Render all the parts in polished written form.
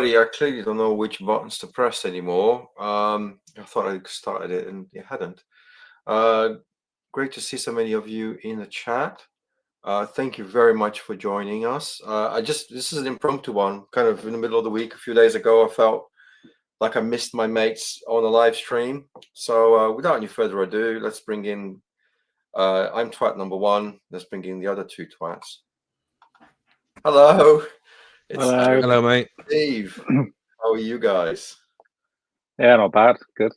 everybody. I clearly don't know which buttons to press anymore. I thought I started it and it hadn't. Great to see so many of you in the chat. Thank you very much for joining us. This is an impromptu one, kind of in the middle of the week. A few days ago, I felt like I missed my mates on a live stream. So without any further ado, let's bring in, I'm twat number one. Let's bring in the other two twats. Hello. Hello, mate. Steve, how are you guys? Yeah, not bad. Good.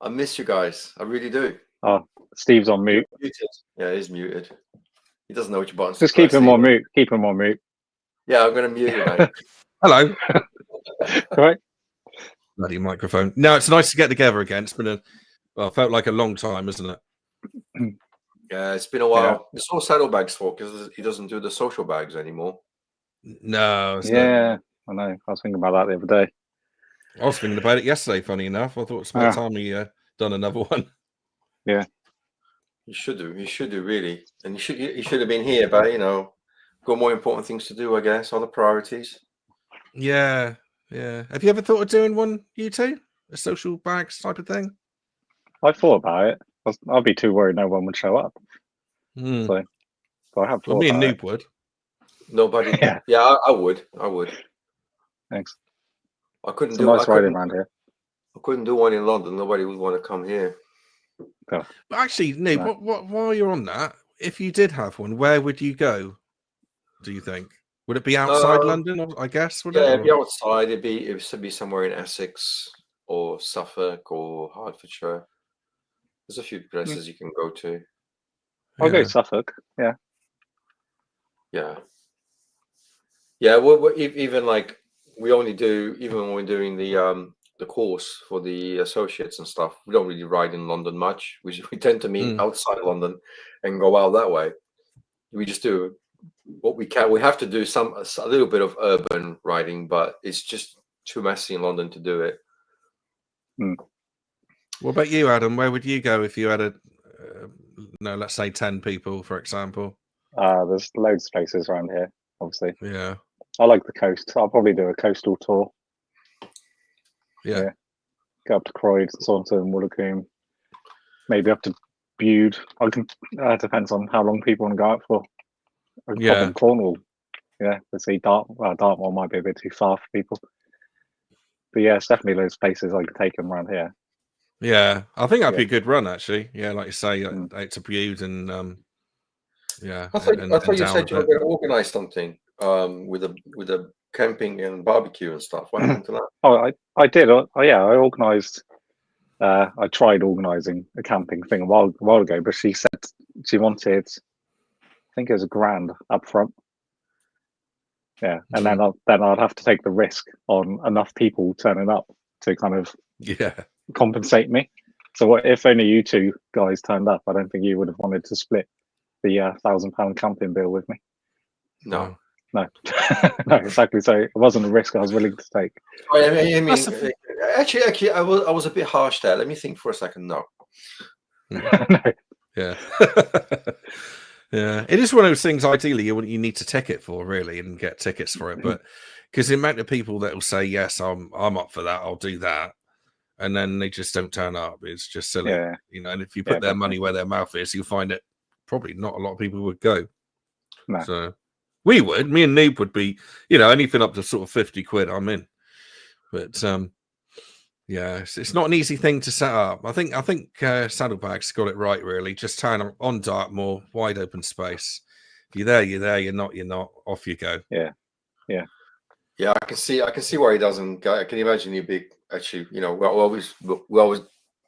I miss you guys. I really do. Oh, Steve's on mute. Muted. Yeah, he's muted. He doesn't know which buttons. Just keep him on mute. Keep him on mute. Yeah, I'm going to mute you, mate. Hello. Right. Bloody microphone. No, it's nice to get together again. It's been felt like a long time, isn't it? Yeah, it's been a while. Yeah. It's all Saddlebags fault because he doesn't do the social bags anymore. No. Yeah, I know. I was thinking about that the other day. I was thinking about it yesterday, funny enough. I thought it's about time he done another one. Yeah. You should do. You should do, really. And you should have been here, but, you know, got more important things to do, I guess. Other priorities. Yeah. Yeah. Have you ever thought of doing one, you two? A social bags type of thing? I thought about it. I'd be too worried no one would show up. Mm. So I have thought me and about Noob would. Nobody. Yeah, I would. Thanks. I couldn't do nice riding around here. I couldn't do one in London. Nobody would want to come here. Oh. But actually, Noob, no. While you're on that, if you did have one, where would you go? Do you think? Would it be outside London? I guess. It'd be outside. It should be somewhere in Essex or Suffolk or Hertfordshire. There's a few places you can go to. I'll go Suffolk. Yeah. Yeah. Yeah. Well, even like we only do, even when we're doing the course for the associates and stuff, we don't really ride in London much. We tend to meet outside London and go out that way. We just do what we can. We have to do a little bit of urban riding, but it's just too messy in London to do it. What about you, Adam? Where would you go if you had let's say 10 people, for example? There's loads of places around here, obviously. Yeah. I like the coast. I'll probably do a coastal tour. Yeah. Go up to Croydon, Saunton, Woolacombe, maybe up to Bude. Depends on how long people want to go out for. Probably Cornwall. Yeah, let's see. Dartmoor might be a bit too far for people. But yeah, it's definitely those places I could take them around here. Yeah, I think that'd be a good run, actually. Yeah, like you say, out to Bude and I thought you said you were going to organise something with a camping and barbecue and stuff. What happened to that? Oh, I did. I organised. I tried organising a camping thing a while ago, but she said she wanted, I think it was $1,000 up front. Yeah, and then I'd have to take the risk on enough people turning up to kind of compensate me. So if only you two guys turned up, I don't think you would have wanted to split the £1,000 camping bill with me. No, no, exactly. So it wasn't a risk I was willing to take. I mean, actually, I was a bit harsh there. Let me think for a second. No. Yeah. Yeah, it is one of those things. Ideally, you need to ticket for, really, and get tickets for it. But because the amount of people that will say yes, I'm up for that, I'll do that, and then they just don't turn up. It's just silly, you know. And if you put their money where their mouth is, you'll find it probably not a lot of people would go. No. So we would. Me and Noob would be, you know, anything up to sort of 50 quid. I'm in. But yeah, it's not an easy thing to set up. I think Saddlebags got it right, really. Just turn on Dartmoor, wide open space. If you're there, you're there. You're not. Off you go. Yeah. I can see why he doesn't go. I can imagine you big. Actually, you know, we always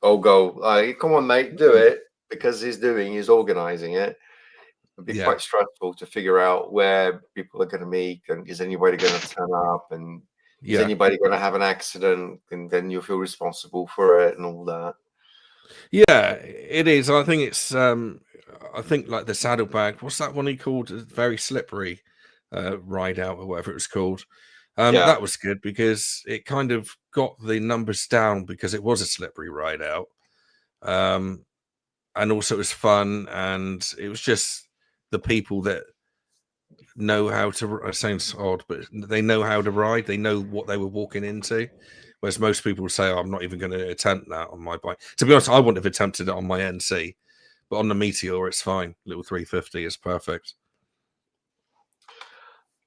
all go. Come on, mate, do it, because he's organising it. It'd be quite stressful to figure out where people are going to meet, and is anybody going to turn up, and is anybody going to have an accident, and then you feel responsible for it and all that. Yeah, it is. I think it's. I think like the Saddlebag. What's that one he called? Very slippery ride out or whatever it was called. That was good because it kind of got the numbers down because it was a slippery ride out, and also it was fun, and it was just the people that know how to. It sounds odd, but they know how to ride. They know what they were walking into. Whereas most people say, oh, I'm not even going to attempt that on my bike. To be honest, I wouldn't have attempted it on my NC, but on the Meteor, it's fine. Little 350 is perfect.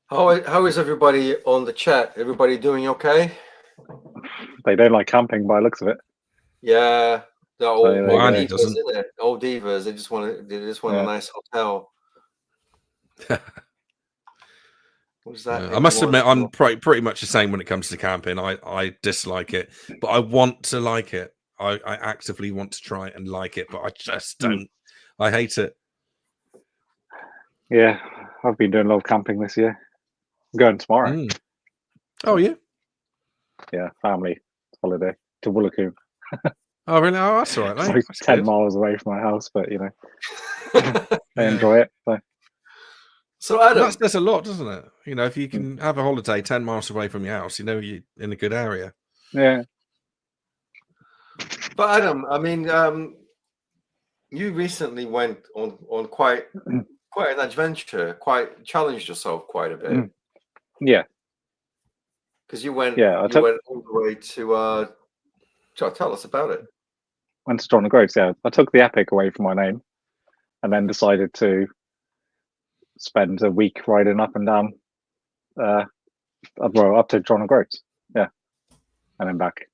How is everybody on the chat? Everybody doing okay? They don't like camping by the looks of it. Yeah, the old, So there old you Andy divas, doesn't. isn't it? Old divas. They just want Yeah. a nice hotel. What was that? I must Everyone- admit, I'm pretty much the same when it comes to camping. I dislike it, but I want to like it. I actively want to try it and like it, but I just don't. I hate it. Yeah, I've been doing a lot of camping this year. I'm going tomorrow. Mm. Oh yeah. Yeah, family holiday to Woolacombe. Oh really? Oh, that's all right. It's Mate. like That's 10 good. miles away from my house, but I Yeah. enjoy it. So. So Well, Adam, that's a lot, doesn't it? If you can have a holiday 10 miles away from your house, you're in a good area. Yeah. but Adam, I mean, you recently went on quite an adventure, quite challenged yourself quite a bit, Yeah. because you went Yeah. I went all the way to. Tell us about it. went to John O'Groats. Yeah, I took the epic away from my name, and then decided to spend a week riding up and down, up to John O'Groats. Yeah, and then back.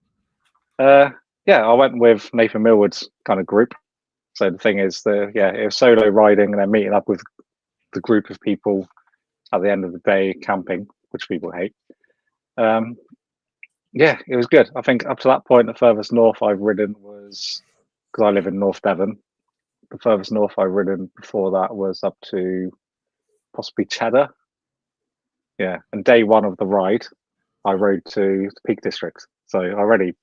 Yeah, I went with Nathan Millwood's kind of group. So the thing is, it was solo riding and then meeting up with the group of people at the end of the day camping, which people hate. Yeah, it was good. I think up to that point, the furthest north I've ridden was, because I live in North Devon, the furthest north I've ridden before that was up to possibly Cheddar. Yeah, and day one of the ride, I rode to the Peak District. So I already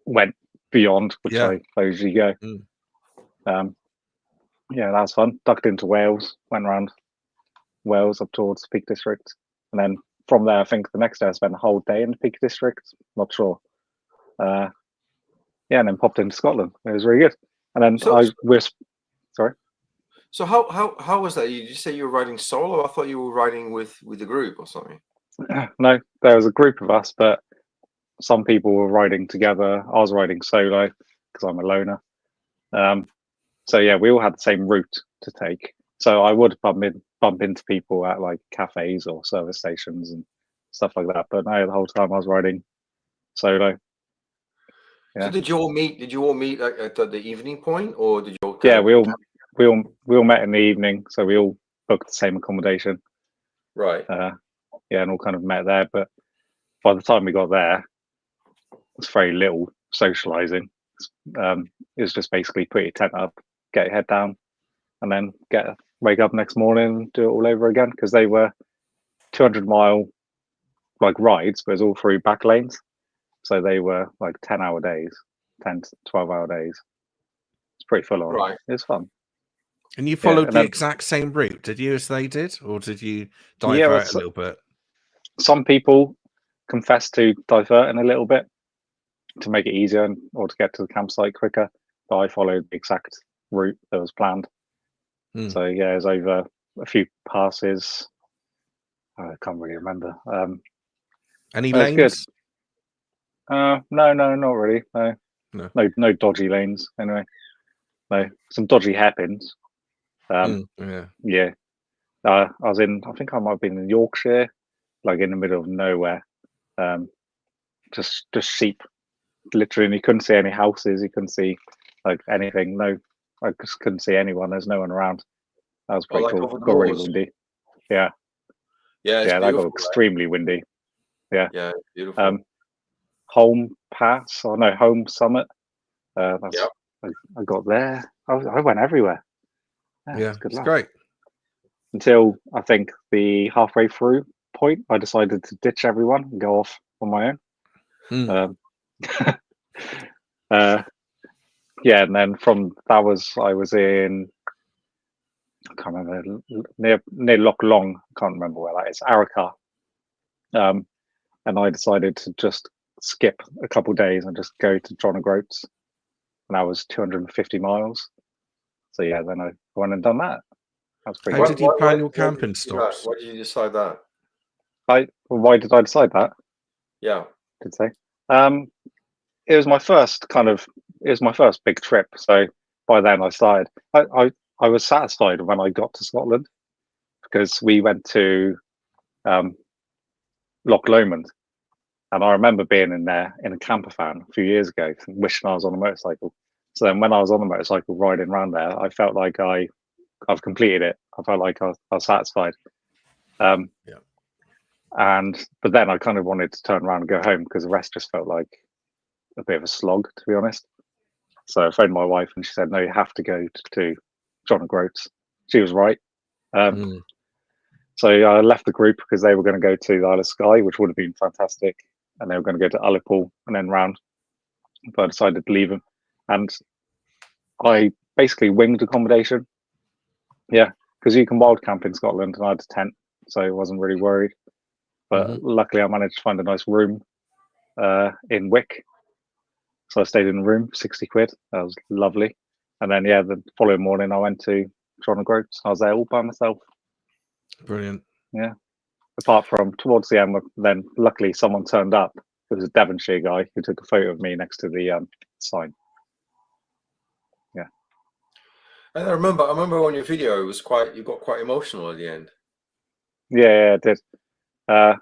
went beyond, which Yeah. I usually go. Yeah, that was fun. Ducked into Wales, went around Wales up towards the Peak District. And then from there, I think the next day I spent the whole day in the Peak District. Not sure. Yeah, and then popped into Scotland. It was really good. And then sorry. So how was that? You just say you were riding solo? I thought you were riding with the group or something. No, there was a group of us, but some people were riding together. I was riding solo because I'm a loner. So yeah, we all had the same route to take. So I would bump into people at like cafes or service stations and stuff like that. But no, the whole time I was riding solo. Yeah. So did you all meet? Did you all meet at the evening point, or did you all? Yeah, we all met in the evening, so we all booked the same accommodation. Right. Yeah, and all kind of met there. But by the time we got there, it's very little socializing. It was just basically put your tent up, get your head down, and then wake up next morning and do it all over again, because they were 200-mile like rides, but it was all through back lanes. So they were like 10-hour days, 10 to 12-hour days. It's pretty full on. Right. It was fun. And you followed and the then- exact same route, did you, as they did? Or did you Yeah, divert a little bit? Some people confess to diverting a little bit to make it easier or to get to the campsite quicker. But I followed the exact route that was planned. So yeah, it was over a few passes. I can't really remember. Any That's lanes? good. No, not really. No dodgy lanes. Anyway, no, some dodgy hairpins. Yeah. Yeah. I think I might have been in Yorkshire, like in the middle of nowhere. Just sheep. Literally, you couldn't see any houses. You couldn't see like anything. No, I just couldn't see anyone. There's no one around. That was pretty cool. over the Got really moors. windy. Yeah. Yeah, it's Yeah, that beautiful. got extremely windy. Yeah. Yeah, it's beautiful. Home Pass, or no, Home Summit. I got there. I went everywhere. Yeah, Good it's luck. great. Until I think the halfway through point, I decided to ditch everyone and go off on my own. Yeah, and then I was in, I can't remember, near Loch Long. I can't remember where that is. Arrochar. And I decided to just skip a couple days and just go to John O'Groats, and that was 250 miles. So yeah, then I went and done that. That's pretty How good. did you plan your Why did camping you do that? stops? Why did you decide that? Why did I decide that? Yeah. Did say. It was my first big trip. So by then I started. I was satisfied when I got to Scotland because we went to Loch Lomond, and I remember being in there in a camper van a few years ago, wishing I was on a motorcycle. So then when I was on the motorcycle riding around there, I felt like I've completed it. I felt like I was satisfied. Yeah. But then I kind of wanted to turn around and go home because the rest just felt like a bit of a slog, to be honest. So I phoned my wife and she said, "No, you have to go to John O'Groats." She was right. So I left the group because they were going to go to the Isle of Skye, which would have been fantastic, and they were going to go to Ullapool and then round. But I decided to leave them, and I basically winged accommodation. Yeah, because you can wild camp in Scotland, and I had a tent, so I wasn't really worried. But luckily, I managed to find a nice room in Wick. So I stayed in a room, 60 quid. That was lovely. And then, yeah, the following morning, I went to John O'Groats. I was there all by myself. Brilliant. Yeah. Apart from towards the end, then luckily someone turned up. It was a Devonshire guy who took a photo of me next to the sign. Yeah. And I remember on your video, you got quite emotional at the end. Yeah, it did. Yeah,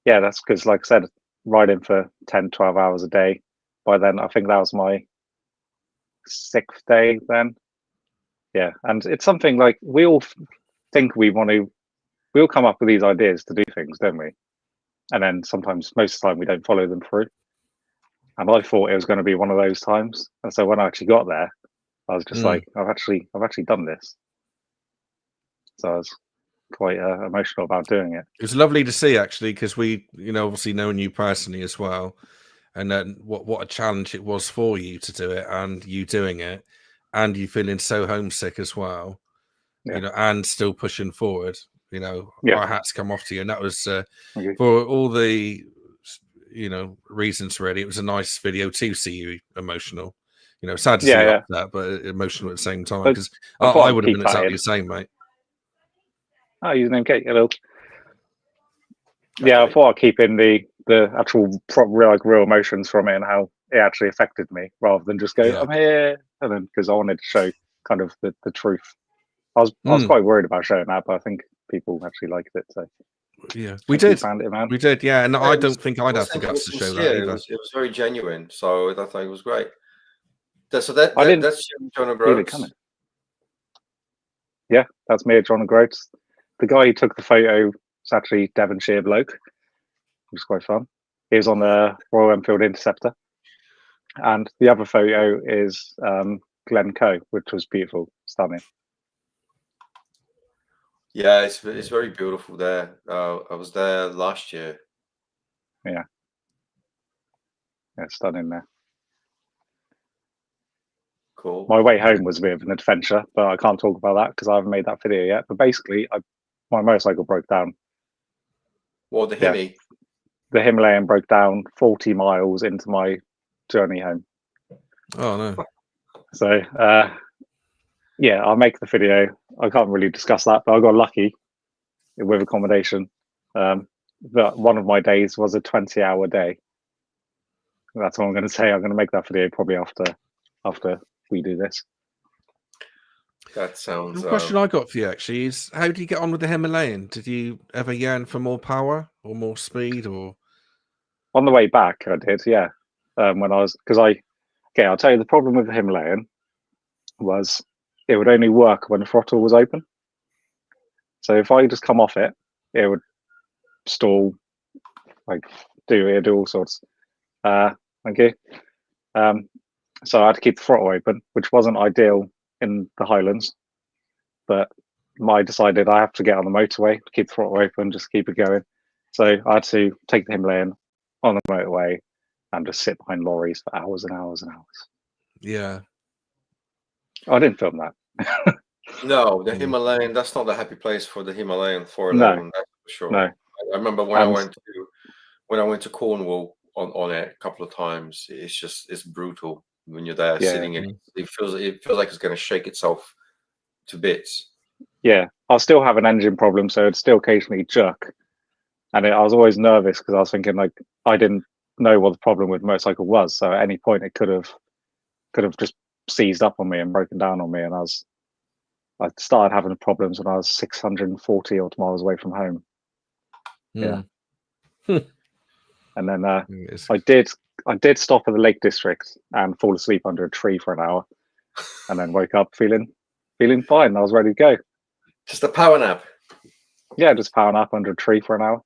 that's because, like I said, riding for 10, 12 hours a day. By then, I think that was my 6th day then. Yeah, and it's something like we all think we all come up with these ideas to do things, don't we? And then sometimes, most of the time, we don't follow them through. And I thought it was going to be one of those times. And so when I actually got there, I was just like, I've actually done this. So I was quite emotional about doing it. It was lovely to see, actually, because we, obviously knowing you personally as well, and then what a challenge it was for you to do it, and you doing it, and you feeling so homesick as well, and still pushing forward. Our hats come off to you, and that was for all the reasons. Really, it was a nice video to see you emotional. Sad to see you upset, but emotional at the same time, because I would have been exactly the same, mate. Oh, username Kate. Hello. Yeah, I thought I'd keep in the actual real emotions from it and how it actually affected me, rather than just go, "I'm here," and then because I wanted to show kind of the truth. I was quite worried about showing that, but I think people actually liked it. So yeah, we did. Found it, man. We did, yeah. And I don't think I'd have the guts to show that either. It was very genuine, so I thought it was great. That's John O'Groats. Yeah, that's me at John O'Groats. The guy who took the photo was actually Devonshire bloke, which was quite fun. He was on the Royal Enfield Interceptor. And the other photo is Glencoe, which was beautiful, stunning. Yeah, it's very beautiful there. I was there last year. Yeah, stunning there. Cool. My way home was a bit of an adventure, but I can't talk about that because I haven't made that video yet. But basically, my motorcycle broke down. Well, the Hemi. The Himalayan broke down 40 miles into my journey home. Oh no! So I'll make the video. I can't really discuss that, but I got lucky with accommodation. But one of my days was a 20-hour day. That's what I'm going to say. I'm going to make that video probably after we do this. That sounds. The question I got for you actually is: how did you get on with the Himalayan? Did you ever yearn for more power or more speed? Or on the way back, I did, yeah. When I was I'll tell you the problem with the Himalayan was it would only work when the throttle was open. So if I just come off it, it would stall, do all sorts. Thank you. So I had to keep the throttle open, which wasn't ideal in the Highlands, but I decided I have to get on the motorway to keep the throttle open, just keep it going. So I had to take the Himalayan on the motorway and just sit behind lorries for hours and hours and hours. Yeah. I didn't film that. No, the Himalayan, that's not the happy place for the Himalayan 411, that's for sure. No. I remember when I went to Cornwall on it a couple of times, it's brutal when you're there sitting in it. It feels like it's going to shake itself to bits. Yeah, I'll still have an engine problem, so it'd still occasionally jerk. And I was always nervous because I was thinking like I didn't know what the problem with the motorcycle was. So at any point it could have just seized up on me and broken down on me. And I started having problems when I was 640 odd miles away from home. Yeah. And then It's- I did stop at the Lake District and fall asleep under a tree for an hour, and then woke up feeling fine. I was ready to go. Just a power nap. Yeah, just powering up under a tree for an hour.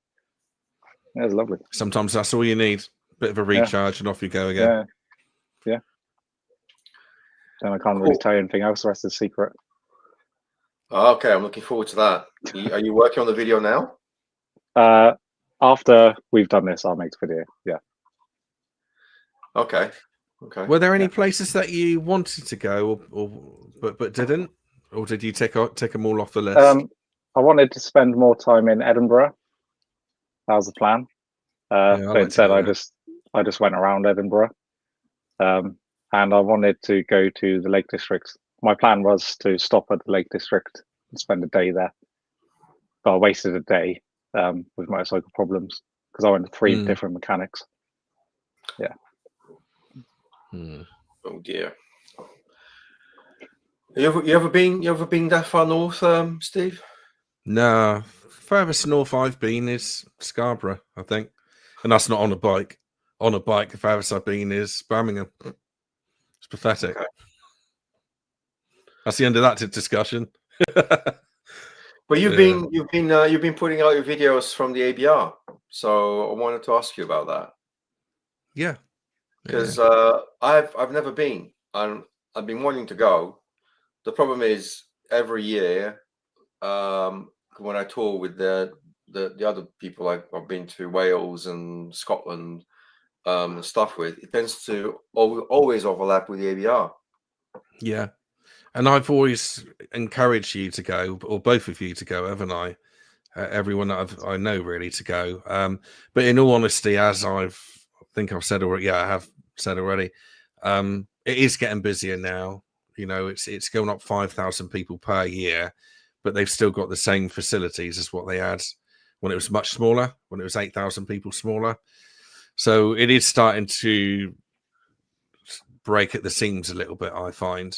Yeah, it was lovely. Sometimes that's all you need. Bit of a recharge and off you go again. Yeah, yeah. Then I can't really tell you anything else. The rest is secret. Okay, I'm looking forward to that. Are you working on the video now? After we've done this, I'll make the video. Yeah. Okay. Okay. Were there any places that you wanted to go, but didn't, or did you take them all off the list? I wanted to spend more time in Edinburgh. That was the plan. I'd But like to instead, go I there. just went around Edinburgh. And I wanted to go to the Lake District. My plan was to stop at the Lake District and spend a day there. But I wasted a day with motorcycle problems because I went to 3 different mechanics. Yeah. Oh dear. You ever been that far north, Steve? No, furthest north I've been is Scarborough, I think, and that's not on a bike. On a bike, the furthest I've been is Birmingham. It's pathetic. Okay. That's the end of that discussion. But you've been putting out your videos from the ABR, so I wanted to ask you about that. Yeah, because I've never been, and I've been wanting to go. The problem is every year, when I tour with the other people I've been to Wales and Scotland and stuff with, it tends to always overlap with the ABR. Yeah, and I've always encouraged you to go, or both of you to go, haven't I? Everyone that I know really to go. But in all honesty, as I think I've said already, I have said already, it is getting busier now. You know, it's going up 5,000 people per year, but they've still got the same facilities as what they had when it was much smaller, when it was 8,000 people smaller. So it is starting to break at the seams a little bit, I find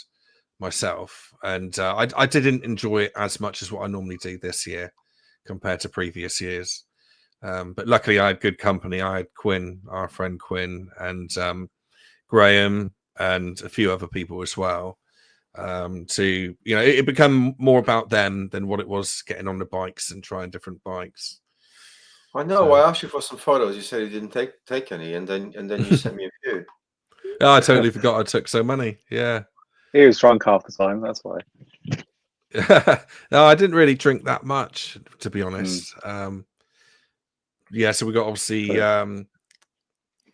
myself. And I didn't enjoy it as much as what I normally do this year compared to previous years. But luckily I had good company. I had Quinn, our friend Quinn, and Graham, and a few other people as well. It became more about them than what it was getting on the bikes and trying different bikes. I know. I asked you for some photos. You said you didn't take any, and then you sent me a few. Oh, I totally forgot I took so many. Yeah. He was drunk half the time. That's why. No, I didn't really drink that much, to be honest. Yeah, so we got obviously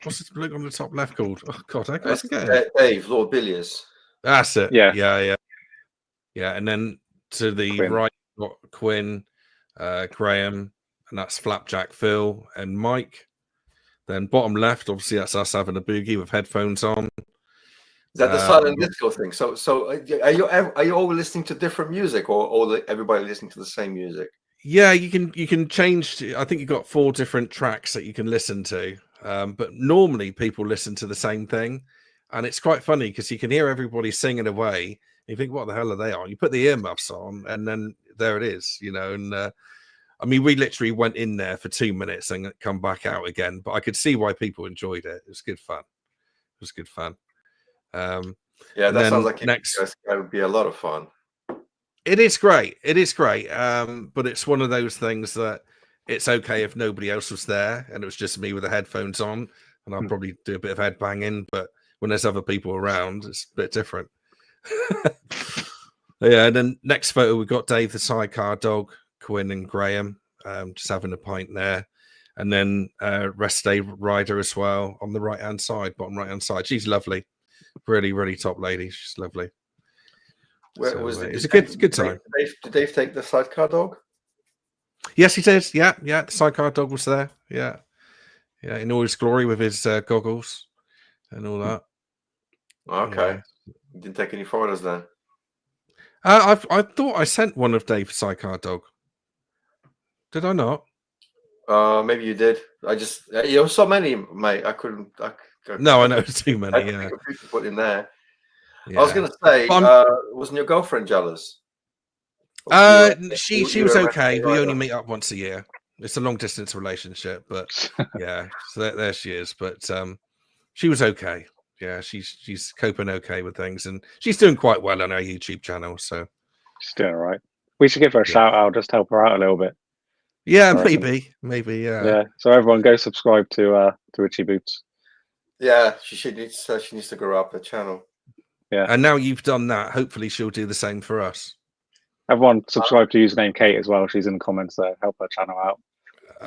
what's this bloke on the top left called? Oh God, I That's forget. Dave, Lord Billiers. That's it. Yeah. Yeah. And then to the Quinn. right, got Quinn, Graham, and that's Flapjack Phil and Mike. Then bottom left, obviously that's us having a boogie with headphones on. Is that the silent disco thing? So are you all listening to different music, or everybody listening to the same music? Yeah, you can change. I think you've got 4 different tracks that you can listen to. But normally people listen to the same thing, and it's quite funny because you can hear everybody singing away. And you think, what the hell are they on? You put the earmuffs on, and then there it is, you know. And I mean, we literally went in there for 2 minutes and come back out again. But I could see why people enjoyed it. It was good fun. It was good fun. Yeah, that sounds like that would be a lot of fun. It is great. It is great. But it's one of those things that it's okay if nobody else was there and it was just me with the headphones on, and I'll probably do a bit of head banging. But when there's other people around, it's a bit different. Yeah. And then next photo, we've got Dave the sidecar dog, Quinn and Graham, just having a pint there. And then rest day rider as well on the right hand side, bottom right hand side. She's lovely. Really, really top lady. She's lovely. It's a good time. Did Dave take the sidecar dog? Yes, he did. Yeah. The sidecar dog was there. Yeah, in all his glory with his goggles and all that. Okay. Yeah. Didn't take any photos then. I thought I sent one of Dave's sidecar dog. Did I not? Maybe you did. I just you know so many, mate. I couldn't. No, I know couldn't- it's too I many. had to Yeah, think of who to put in there. yeah. I was going to say, But I'm- wasn't your girlfriend jealous? Obviously, she you're was a okay. wrestling We only rider. meet up once a year. It's a long distance relationship, but yeah. So there she is. But she was okay. Yeah, she's coping okay with things, and she's doing quite well on our YouTube channel. So She's doing all right. We should give her a yeah, shout out, just help her out a little bit. yeah, I reckon. maybe, yeah. Yeah. So everyone go subscribe to Itchy Boots. Yeah, she needs to grow up the channel. Yeah. And now you've done that, hopefully she'll do the same for us. Everyone subscribe to username Kate as well. She's in the comments there. Help her channel out.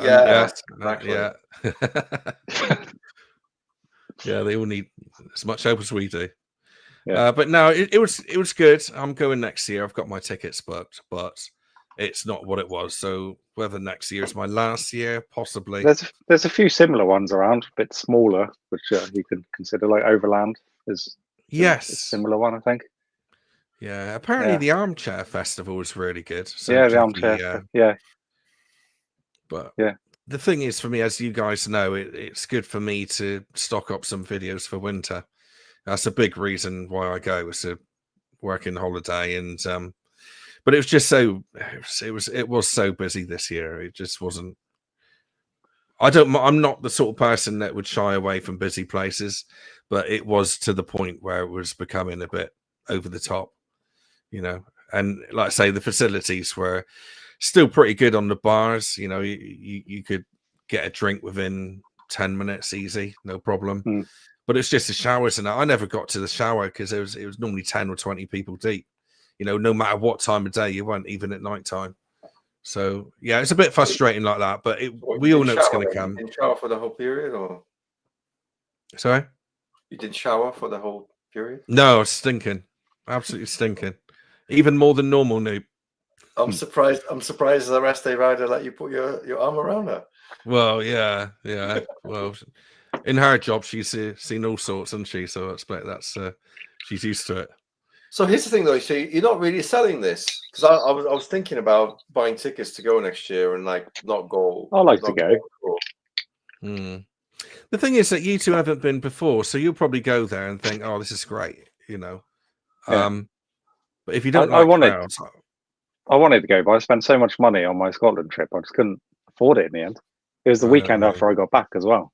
Yeah, Yes, exactly. yeah, yeah. They all need as much help as we do. Yeah. But no, it was good. I'm going next year. I've got my tickets booked, but it's not what it was. So whether next year is my last year, possibly. There's a few similar ones around, a bit smaller, which you can consider like Overland is a Yes. similar one, I think. Yeah. Apparently, Yeah. the Armchair Festival is really good. So Yeah, the Jackie, armchair. Yeah. but Yeah. the thing is, for me, as you guys know, it's good for me to stock up some videos for winter. That's a big reason why I go, is to work in holiday. And but it was just so it was so busy this year. It just wasn't. I'm not the sort of person that would shy away from busy places, but it was to the point where it was becoming a bit over the top, you know. And like I say, the facilities were still pretty good on the bars. You know, you could get a drink within 10 minutes easy, no problem. Mm. But it's just the showers, and I never got to the shower because it was normally 10 or 20 people deep. You know, no matter what time of day you went, even at night time. So yeah, it's a bit frustrating like that, but we all know it's going to come. You didn't shower for the whole period, or Sorry, you didn't shower for the whole period? no, stinking, absolutely stinking, even more than normal. Noob. I'm surprised. I'm surprised the rest day rider let you put your arm around her. Well, yeah. Well, in her job, she's seen all sorts, hasn't she? So I expect that's she's used to it. So here's the thing, though. So you're not really selling this, because I was thinking about buying tickets to go next year and like not go. I like to go. The thing is that you two haven't been before, so you'll probably go there and think, "Oh, this is great," you know. Yeah. But if you don't I like wanted crowds, to go, but I spent so much money on my Scotland trip, I just couldn't afford it in the end. It was the I weekend know. after I got back as well.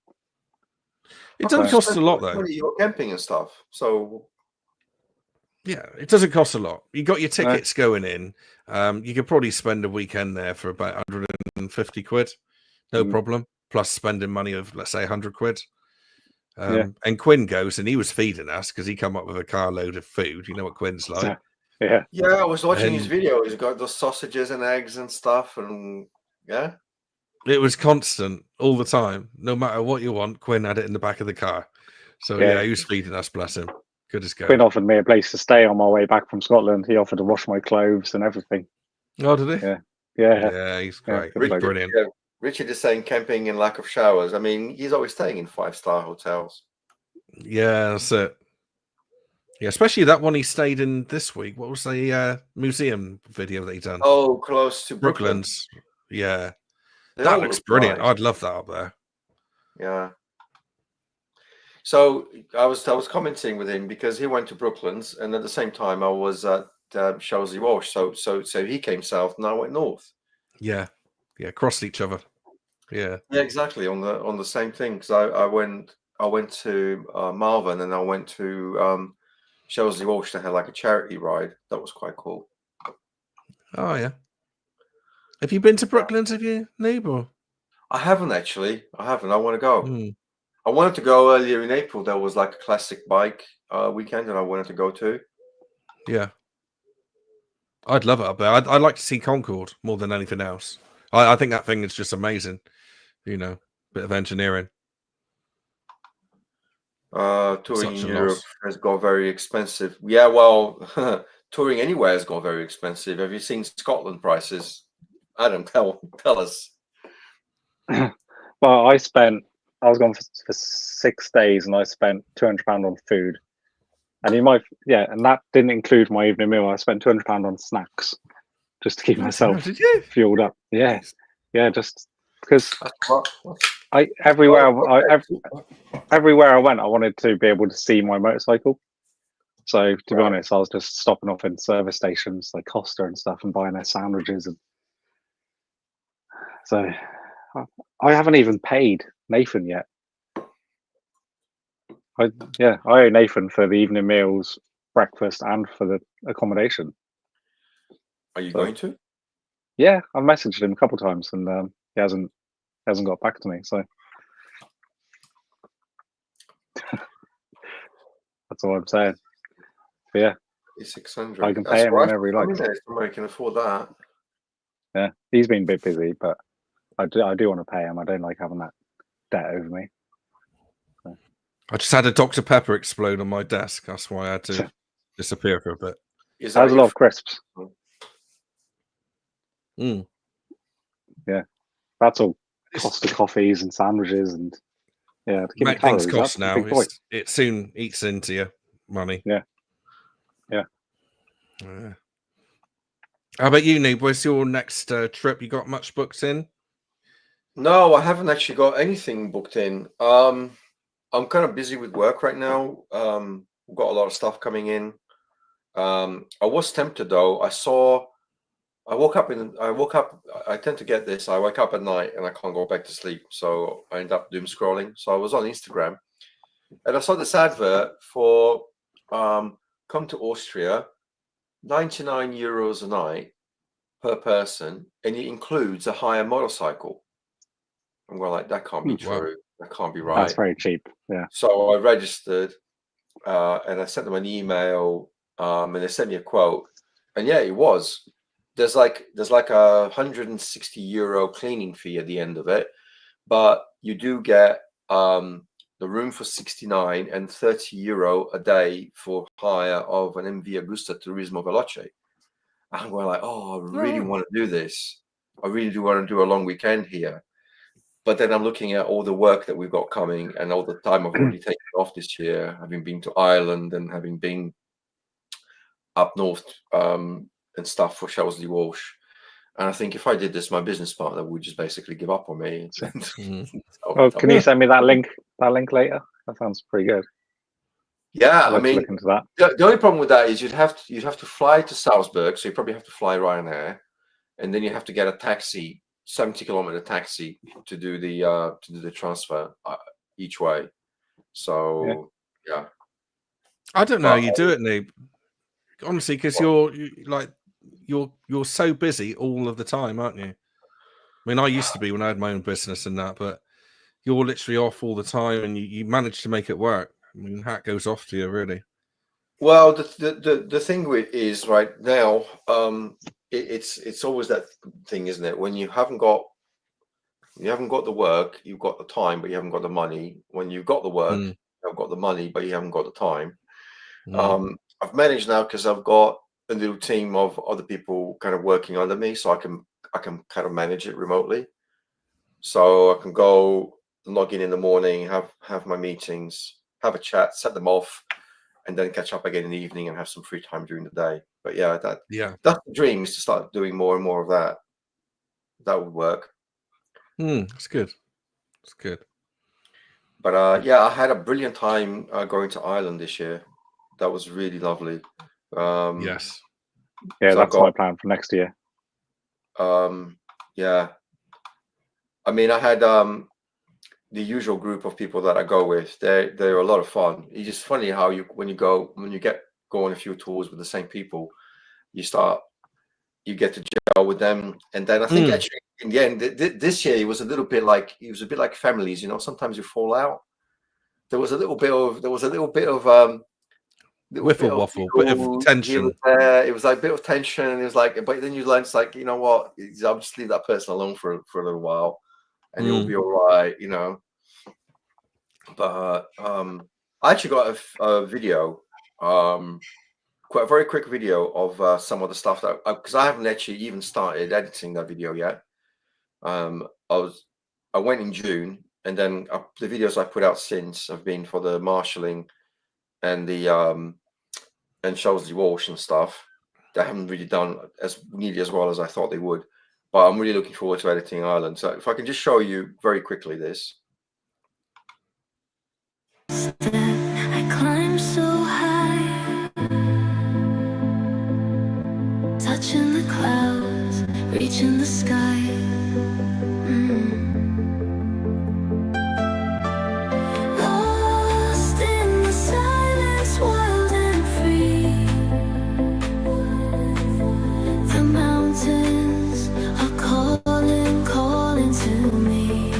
It doesn't So- cost a lot though. You're camping and stuff, so Yeah, it doesn't cost a lot. You got your tickets going in. You could probably spend a weekend there for about 150 quid, no problem. Plus spending money of, let's say, 100 quid. And Quinn goes, and he was feeding us because he come up with a carload of food. You know what Quinn's like. Yeah. yeah. I was watching his And- video. He's got those sausages and eggs and stuff, and yeah. It was constant all the time. No matter what you want, Quinn had it in the back of the car. So yeah, he was feeding us, bless him. Good as gold. Quinn offered me a place to stay on my way back from Scotland. He offered to wash my clothes and everything. Oh, did he? Yeah. Yeah, he's great. good He's bloke. brilliant. Yeah. Richard is saying camping and lack of showers. I mean, he's always staying in 5-star hotels. Yeah, that's it. Yeah, especially that one he stayed in this week. What was the museum video that he done? Oh, close to Brooklyn. Brooklands. Yeah, They that all looks look brilliant. nice. I'd love that up there. Yeah. So I was commenting with him because he went to Brooklands, and at the same time I was at Chelsea Walsh. So he came south, and I went north. Yeah, crossed each other. Yeah, exactly on the same thing. Because I went to Malvern, and I went to Chelsea Walsh to have like a charity ride. That was quite cool. Oh yeah. Have you been to Brooklands? Have you, Noob? Or? I haven't actually. I haven't. I want to go. Mm. I wanted to go earlier in April. There was like a classic bike weekend, and I wanted to go to. Yeah, I'd love it up there. I'd like to see Concord more than anything else. I think that thing is just amazing. You know, bit of engineering. Touring Such in a Europe loss. has got very expensive. Yeah, well, touring anywhere has got very expensive. Have you seen Scotland prices? Adam, tell us. Well, I was gone for 6 days and I spent £200 on food. And and that didn't include my evening meal. I spent £200 on snacks just to keep myself Did you? fueled up. Yeah, yeah, just because That's everywhere right. I went, I wanted to be able to see my motorcycle. So to be Right. honest, I was just stopping off in service stations like Costa and stuff and buying their sandwiches. And so I haven't even paid Nathan yet. I owe Nathan for the evening meals, breakfast, and for the accommodation. Are you So, going to? Yeah, I've messaged him a couple of times and he hasn't got back to me. So that's all I'm saying. But yeah, It's 600. I can That's pay him right. whenever he likes. Somebody can afford that. Yeah, he's been a bit busy, but I do want to pay him. I don't like having that debt over me. So. I just had a Dr. Pepper explode on my desk. That's why I had to disappear for a bit. Is That was a lot of crisps. Mm. Yeah, that's all cost of coffees and sandwiches and to keep the Things calories cost up. now. It soon eats into your money. Yeah. How about you, Noob? Where's your next trip? You got much booked in? No, I haven't actually got anything booked in. I'm kind of busy with work right now. We've got a lot of stuff coming in. I was tempted though. I woke up. I tend to get this. I wake up at night and I can't go back to sleep, so I end up doom scrolling. So I was on Instagram, and I saw this advert for come to Austria, €99 a night per person, and it includes a hire motorcycle. I'm going like, that can't be true. Wow. That can't be right. That's very cheap. Yeah. So I registered, and I sent them an email, and they sent me a quote, and yeah, it was. There's like a €160 cleaning fee at the end of it, but you do get the room for 69 and €30 a day for hire of an MV Agusta Turismo Veloce. I'm going like, oh, I really want to do this. I really do want to do a long weekend here. But then I'm looking at all the work that we've got coming and all the time I've already taken off this year, having been to Ireland and having been up north and stuff for Shelsley Walsh. And I think if I did this, my business partner would just basically give up on me. Well, can you send me that link later? That sounds pretty good. Yeah, I'd like to look into that. The only problem with that is you'd have to fly to Salzburg, so you probably have to fly Ryanair, and then you have to get a taxi, 70-kilometer taxi, to do the transfer each way. So yeah. I don't know how you do it, Noob. Honestly, because you're so busy all of the time, aren't you? I mean, I used to be when I had my own business and that, but you're literally off all the time, and you manage to make it work. I mean, hat goes off to you, really. Well, the thing is right now, it's always that thing, isn't it? When you haven't got the work, you've got the time, but you haven't got the money. When you've got the work, you've got the money, but you haven't got the time. I've managed now because I've got a little team of other people kind of working under me, so I can kind of manage it remotely. So I can go log in the morning, have my meetings, have a chat, set them off, and then catch up again in the evening and have some free time during the day. But yeah, that's the dream, is to start doing more and more of that. That would work. That's good. That's good. But I had a brilliant time going to Ireland this year. That was really lovely. Yes. Yeah, so that's my plan for next year. Yeah. I mean, I had the usual group of people that I go with. They're a lot of fun. It's just funny how when you go on a few tours with the same people, you get to gel with them. And then I think actually in the end, this year it was a bit like families. You know, sometimes you fall out. There was a little bit of Wiffle waffle, bit of tension. It was like a bit of tension, and it was like, but then you learn, it's like, you know what, I'll just leave that person alone for a little while, and it will be all right, you know. But I actually got a video, quite a very quick video of some of the stuff that, because I haven't actually even started editing that video yet. I went in June, and then the videos I put out since have been for the marshalling and the and Shelsley Walsh and stuff. They haven't really done nearly as well as I thought they would. But I'm really looking forward to editing Ireland. So if I can just show you very quickly this. I climb so high, touching the clouds, reaching the sky. Lost in the silence, wild and free. The mountains are calling to me.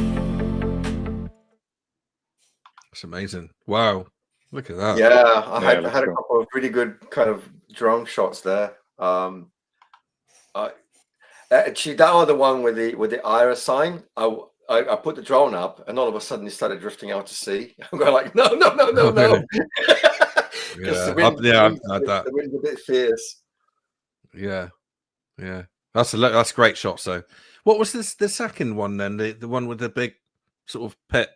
It's amazing. Wow. Look at that. Yeah, I had looks a cool. couple of really good kind of drone shots there. Actually, that other one with the IRA sign, I put the drone up, and all of a sudden it started drifting out to sea. I'm going like, no, Oh, really? because Yeah, I've had that. the wind's a bit fierce. Yeah, yeah. That's a great shot. So, what was the second one then? The one with the big sort of pit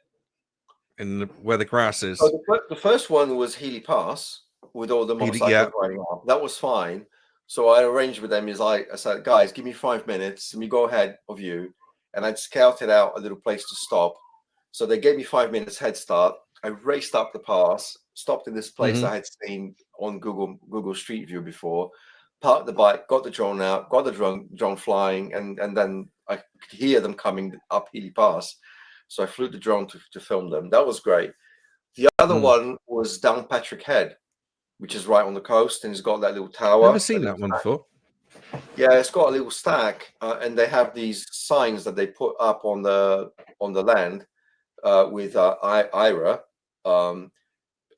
where the grass is. So the first one was Healy Pass with all the motorcycles yeah. riding up. That was fine. So I arranged with them. I said, guys, give me 5 minutes. Let me go ahead of you, and I'd scouted out a little place to stop. So they gave me 5 minutes head start. I raced up the pass, stopped in this place I had seen on Google Street View before, parked the bike, got the drone out, got the drone flying, and then I could hear them coming up Healy Pass. So I flew the drone to film them. That was great. The other one was down Patrick Head, which is right on the coast, and it's got that little tower. Never seen that one before. Yeah, it's got a little stack, and they have these signs that they put up on the land with IRA, and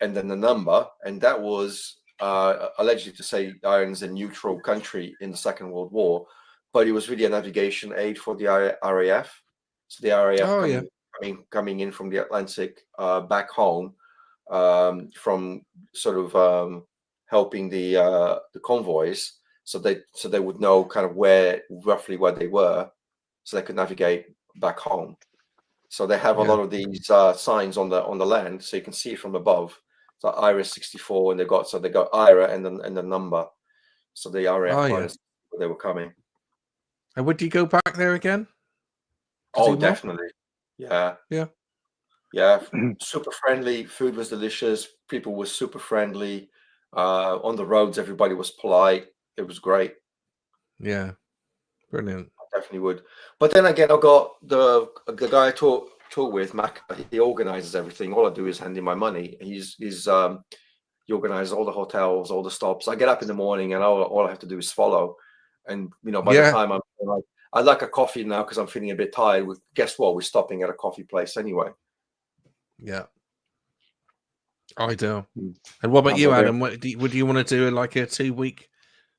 then the number, and that was allegedly to say Ireland's a neutral country in the Second World War, but it was really a navigation aid for the RAF. So the RAF coming in from the Atlantic back home, from sort of helping the convoys, so they would know kind of roughly where they were, so they could navigate back home. So they have a lot of these signs on the land, so you can see it from above. So IRA 64, and they got IRA and the number, so the RAF where they were coming. And would you go back there again? Oh, definitely. Yeah. Yeah. Super friendly. Food was delicious. People were super friendly. On the roads, everybody was polite. It was great. Yeah. Brilliant. I definitely would. But then again, I got the guy I talk with, Mac. He organizes everything. All I do is hand him my money. He organizes all the hotels, all the stops. I get up in the morning, and all I have to do is follow. And by the time I'm like, I'd like a coffee now because I'm feeling a bit tired. Guess what? We're stopping at a coffee place anyway. Yeah, I do. And what about you, Adam? Would you want to do like a 2-week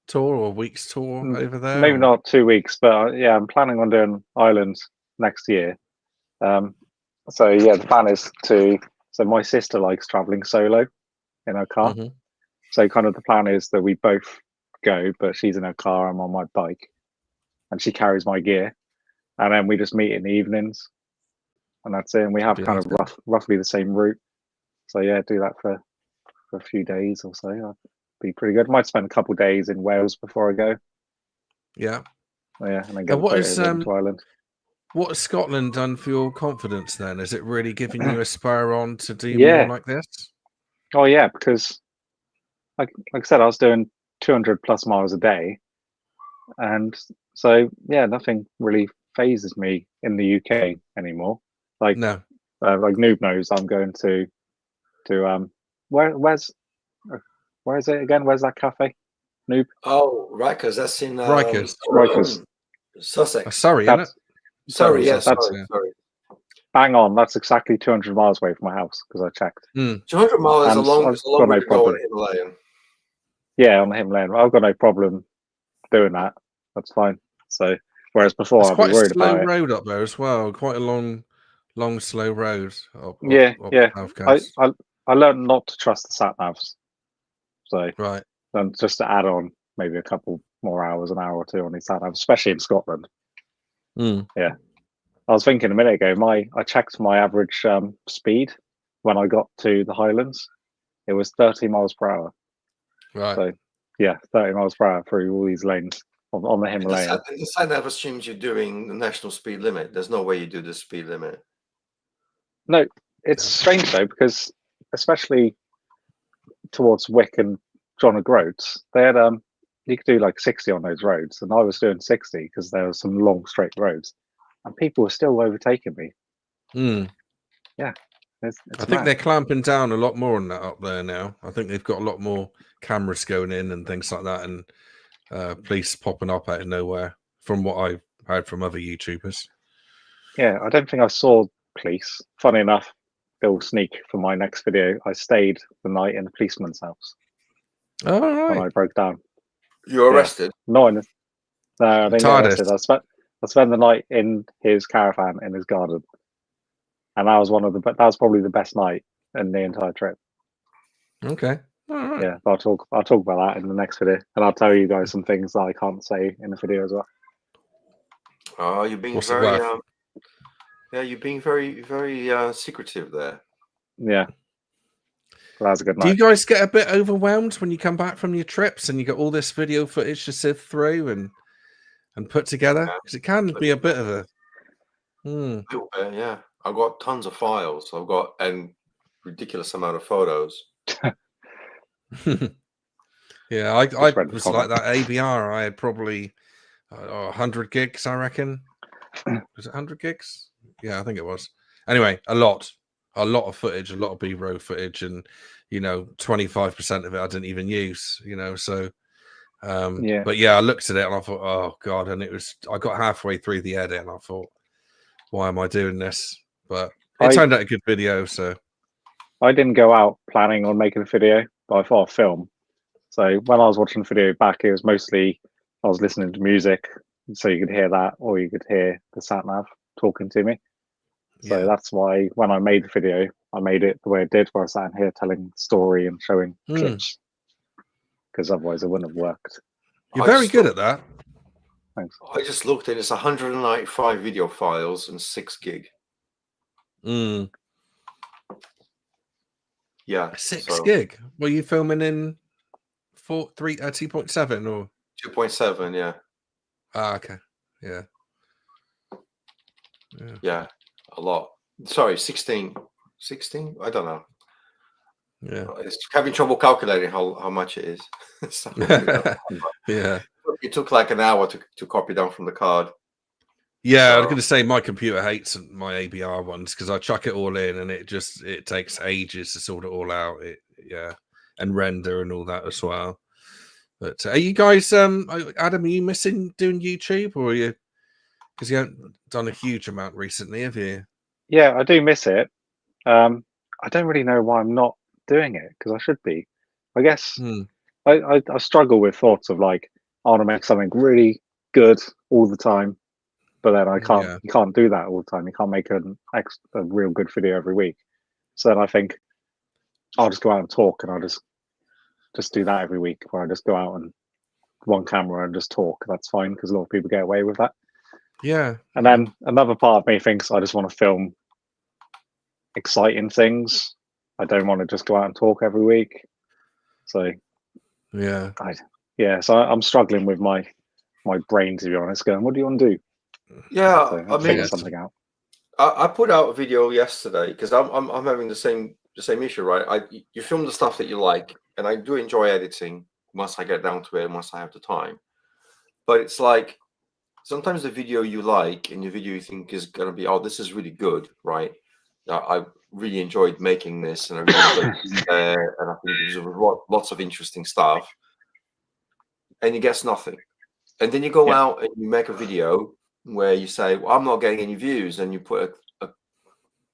tour or week's tour over there? Maybe not 2 weeks, but yeah, I'm planning on doing Ireland next year. So yeah, the plan is so my sister likes traveling solo in her car. So kind of the plan is that we both go, but she's in her car, I'm on my bike, and she carries my gear, and then we just meet in the evenings, and that's it. And we have kind of roughly the same route. So yeah, do that for a few days or so. That'd be pretty good. Might spend a couple of days in Wales before I go. Yeah. Yeah, and then go to Ireland. What has Scotland done for your confidence then? Is it really giving you a spur on to do more like this? Oh yeah, because like I said, I was doing 200 plus miles a day, and so yeah, nothing really phases me in the UK anymore. Like like Noob knows, I'm going to where's it again? Where's that cafe? Noob? Oh, Rikers. That's in Rikers, Sussex. Sorry, isn't it? Sorry, yes. Sorry. Bang on. That's exactly 200 miles away from my house because I checked. 200 miles is a long way to go on Himalayan. Yeah, on the Himalayan. I've got no problem doing that. That's fine. So, whereas before I'd be worried about it. Quite a slow road up there as well. Quite a long, slow road. Yeah. I learned not to trust the sat navs. So, then just to add on maybe a couple more hours, an hour or two on these sat navs, especially in Scotland. Yeah. I was thinking a minute ago, I checked my average speed when I got to the Highlands. It was 30 miles per hour. Right. So yeah, 30 miles per hour through all these lanes on the Himalaya. The sign that assumes you're doing the national speed limit. There's no way you do the speed limit. No, it's Yeah. strange though, because especially towards Wick and John O'Groats, they had you could do like 60 on those roads, and I was doing 60 because there were some long straight roads, and people were still overtaking me. Mm. Yeah, it's I think mad. they're clamping down a lot more on that up there now. I think they've got a lot more cameras going in and things like that, and police popping up out of nowhere. From what I've heard from other YouTubers. Yeah, I don't think I saw police. Funny enough, little sneak for my next video. I stayed the night in a policeman's house All when right. I broke down. You were arrested. No, I didn't get TARDIS. arrested. I spent the night in his caravan in his garden, and that was that was probably the best night in the entire trip. Okay. All right. Yeah, but I'll talk about that in the next video, and I'll tell you guys some things that I can't say in the video as well. Oh, you're being What's it very. worth? Yeah, you're being very, very secretive there. Yeah, but that was a good Do you night. guys get a bit overwhelmed when you come back from your trips and you get all this video footage to sift through and put together? Yeah. Because it can be a bit of a. Hmm. A little bit, yeah. I've got tons of files. I've got ridiculous amount of photos. Yeah, I read the was comment. like that ABR. I had probably 100 gigs, I reckon. Was it 100 gigs? Yeah, I think it was. Anyway, a lot of footage, a lot of B-roll footage, and 25% of it I didn't even use. So. Yeah. But yeah, I looked at it and I thought, oh god, and I got halfway through the edit and I thought, why am I doing this? But it turned out a good video. So I didn't go out planning on making a video, but I thought I'd film. So when I was watching the video back, it was mostly I was listening to music, so you could hear that, or you could hear the sat nav talking to me. So yeah. that's why when I made the video, I made it the way it did, where I sat in here telling the story and showing clips, because otherwise it wouldn't have worked. You're very good at that. Thanks. I just looked at it. It's 195 video files and 6 gig. Mm. Yeah, 6 gig. Were you filming in 2.7 or 2.7? Yeah. Okay. Yeah. Yeah, a lot. Sorry, 16. 16? I don't know. Yeah. It's having trouble calculating how much it is. So, Yeah. It took like an hour to copy down from the card. Yeah, I was So- going to say my computer hates my ABR ones because I chuck it all in and it takes ages to sort it all out. And render and all that as well. But are you guys, Adam, are you missing doing YouTube, or are you? Because you haven't done a huge amount recently, have you? Yeah, I do miss it. I don't really know why I'm not doing it, because I should be. I guess I struggle with thoughts of like I want to make something really good all the time, but then I can't. Yeah. You can't do that all the time. You can't make a real good video every week. So then I think I'll just go out and talk, and I'll just do that every week, where I just go out and one camera and just talk. That's fine, because a lot of people get away with that. Yeah. And then another part of me thinks I just want to film exciting things. I don't want to just go out and talk every week. So Yeah. So I'm struggling with my brain, to be honest, going, what do you want to do? Yeah, So I mean, something out. I put out a video yesterday because I'm having the same issue, right? You film the stuff that you like, and I do enjoy editing once I get down to it and once I have the time. But it's like sometimes the video you like and the video you think is going to be, oh, this is really good, right? I really enjoyed making this, and I really enjoyed being there, and I think there's lots of interesting stuff, and it gets nothing. And then you go out and you make a video where you say, well, I'm not getting any views, and you put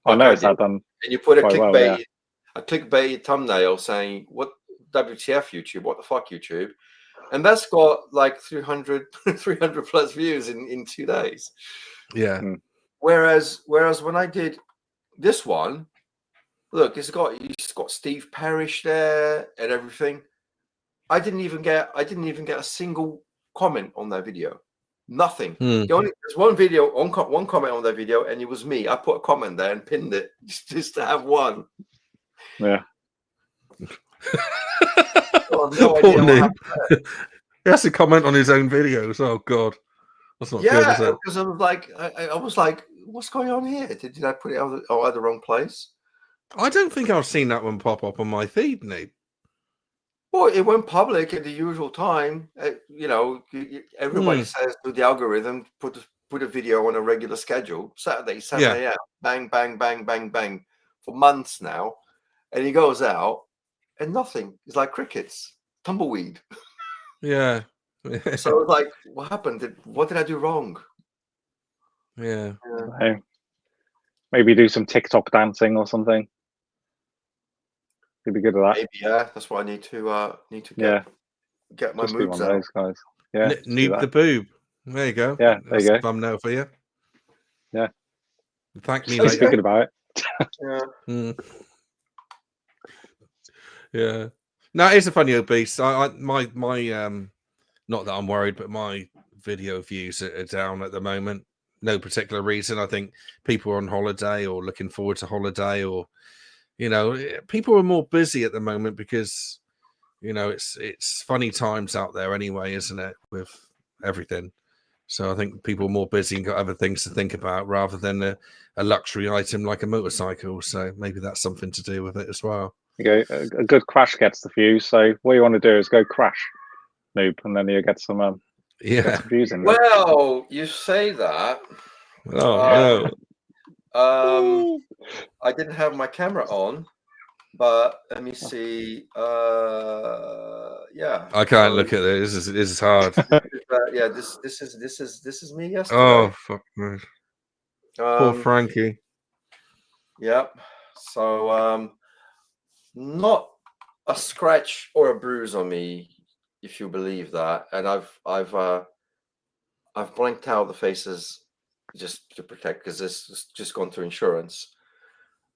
I noticed that done. And you put a quite clickbait, well, a clickbait thumbnail saying, "What WTF YouTube? What the fuck YouTube?" And that's got like 300 plus views in 2 days. Yeah. Whereas when I did this one, look, it's got Steve Parrish there and everything. I didn't even get a single comment on that video. Nothing. There's one video, one comment on that video, and it was me. I put a comment there and pinned it just to have one. Yeah. Well, no Poor idea what happened. Noob. He has to comment on his own videos. Oh God, that's not good, is Yeah, it? because I was like, what's going on here? Did I put it out the wrong place? I don't think I've seen that one pop up on my feed, Noob. Well, it went public at the usual time. Everybody says to the algorithm, put a video on a regular schedule. Saturday, 7 Yeah. a.m. Bang, bang, bang, bang, bang, for months now. And he goes out and nothing. It's like crickets, tumbleweed. Yeah. So it's like, what happened? What did I do wrong? Yeah. So, maybe do some TikTok dancing or something. You'd be good at that. Maybe, yeah. That's what I need to Yeah, get my just be moves one of out. those guys. Yeah, just do Noob that. the boob. There you go. Yeah, there That's you a go. thumbnail for you. Yeah. Thank me He's later. thinking about it. Yeah. Yeah. No, it's a funny old beast. My not that I'm worried, but my video views are down at the moment. No particular reason. I think people are on holiday or looking forward to holiday, or people are more busy at the moment because it's funny times out there anyway, isn't it? With everything. So I think people are more busy and got other things to think about rather than a luxury item like a motorcycle. So maybe that's something to do with it as well. You go, a good crash gets the views. So what you want to do is go crash, Noob, and then you get some Yeah. views in there. Well, you say that. Oh no. I didn't have my camera on, but let me see. Yeah. I can't look at it. This is hard. Yeah, this is me yesterday. Oh fuck me. Poor Frankie. Yep. So not a scratch or a bruise on me, if you believe that. And I've blanked out the faces just to protect, because this has just gone through insurance.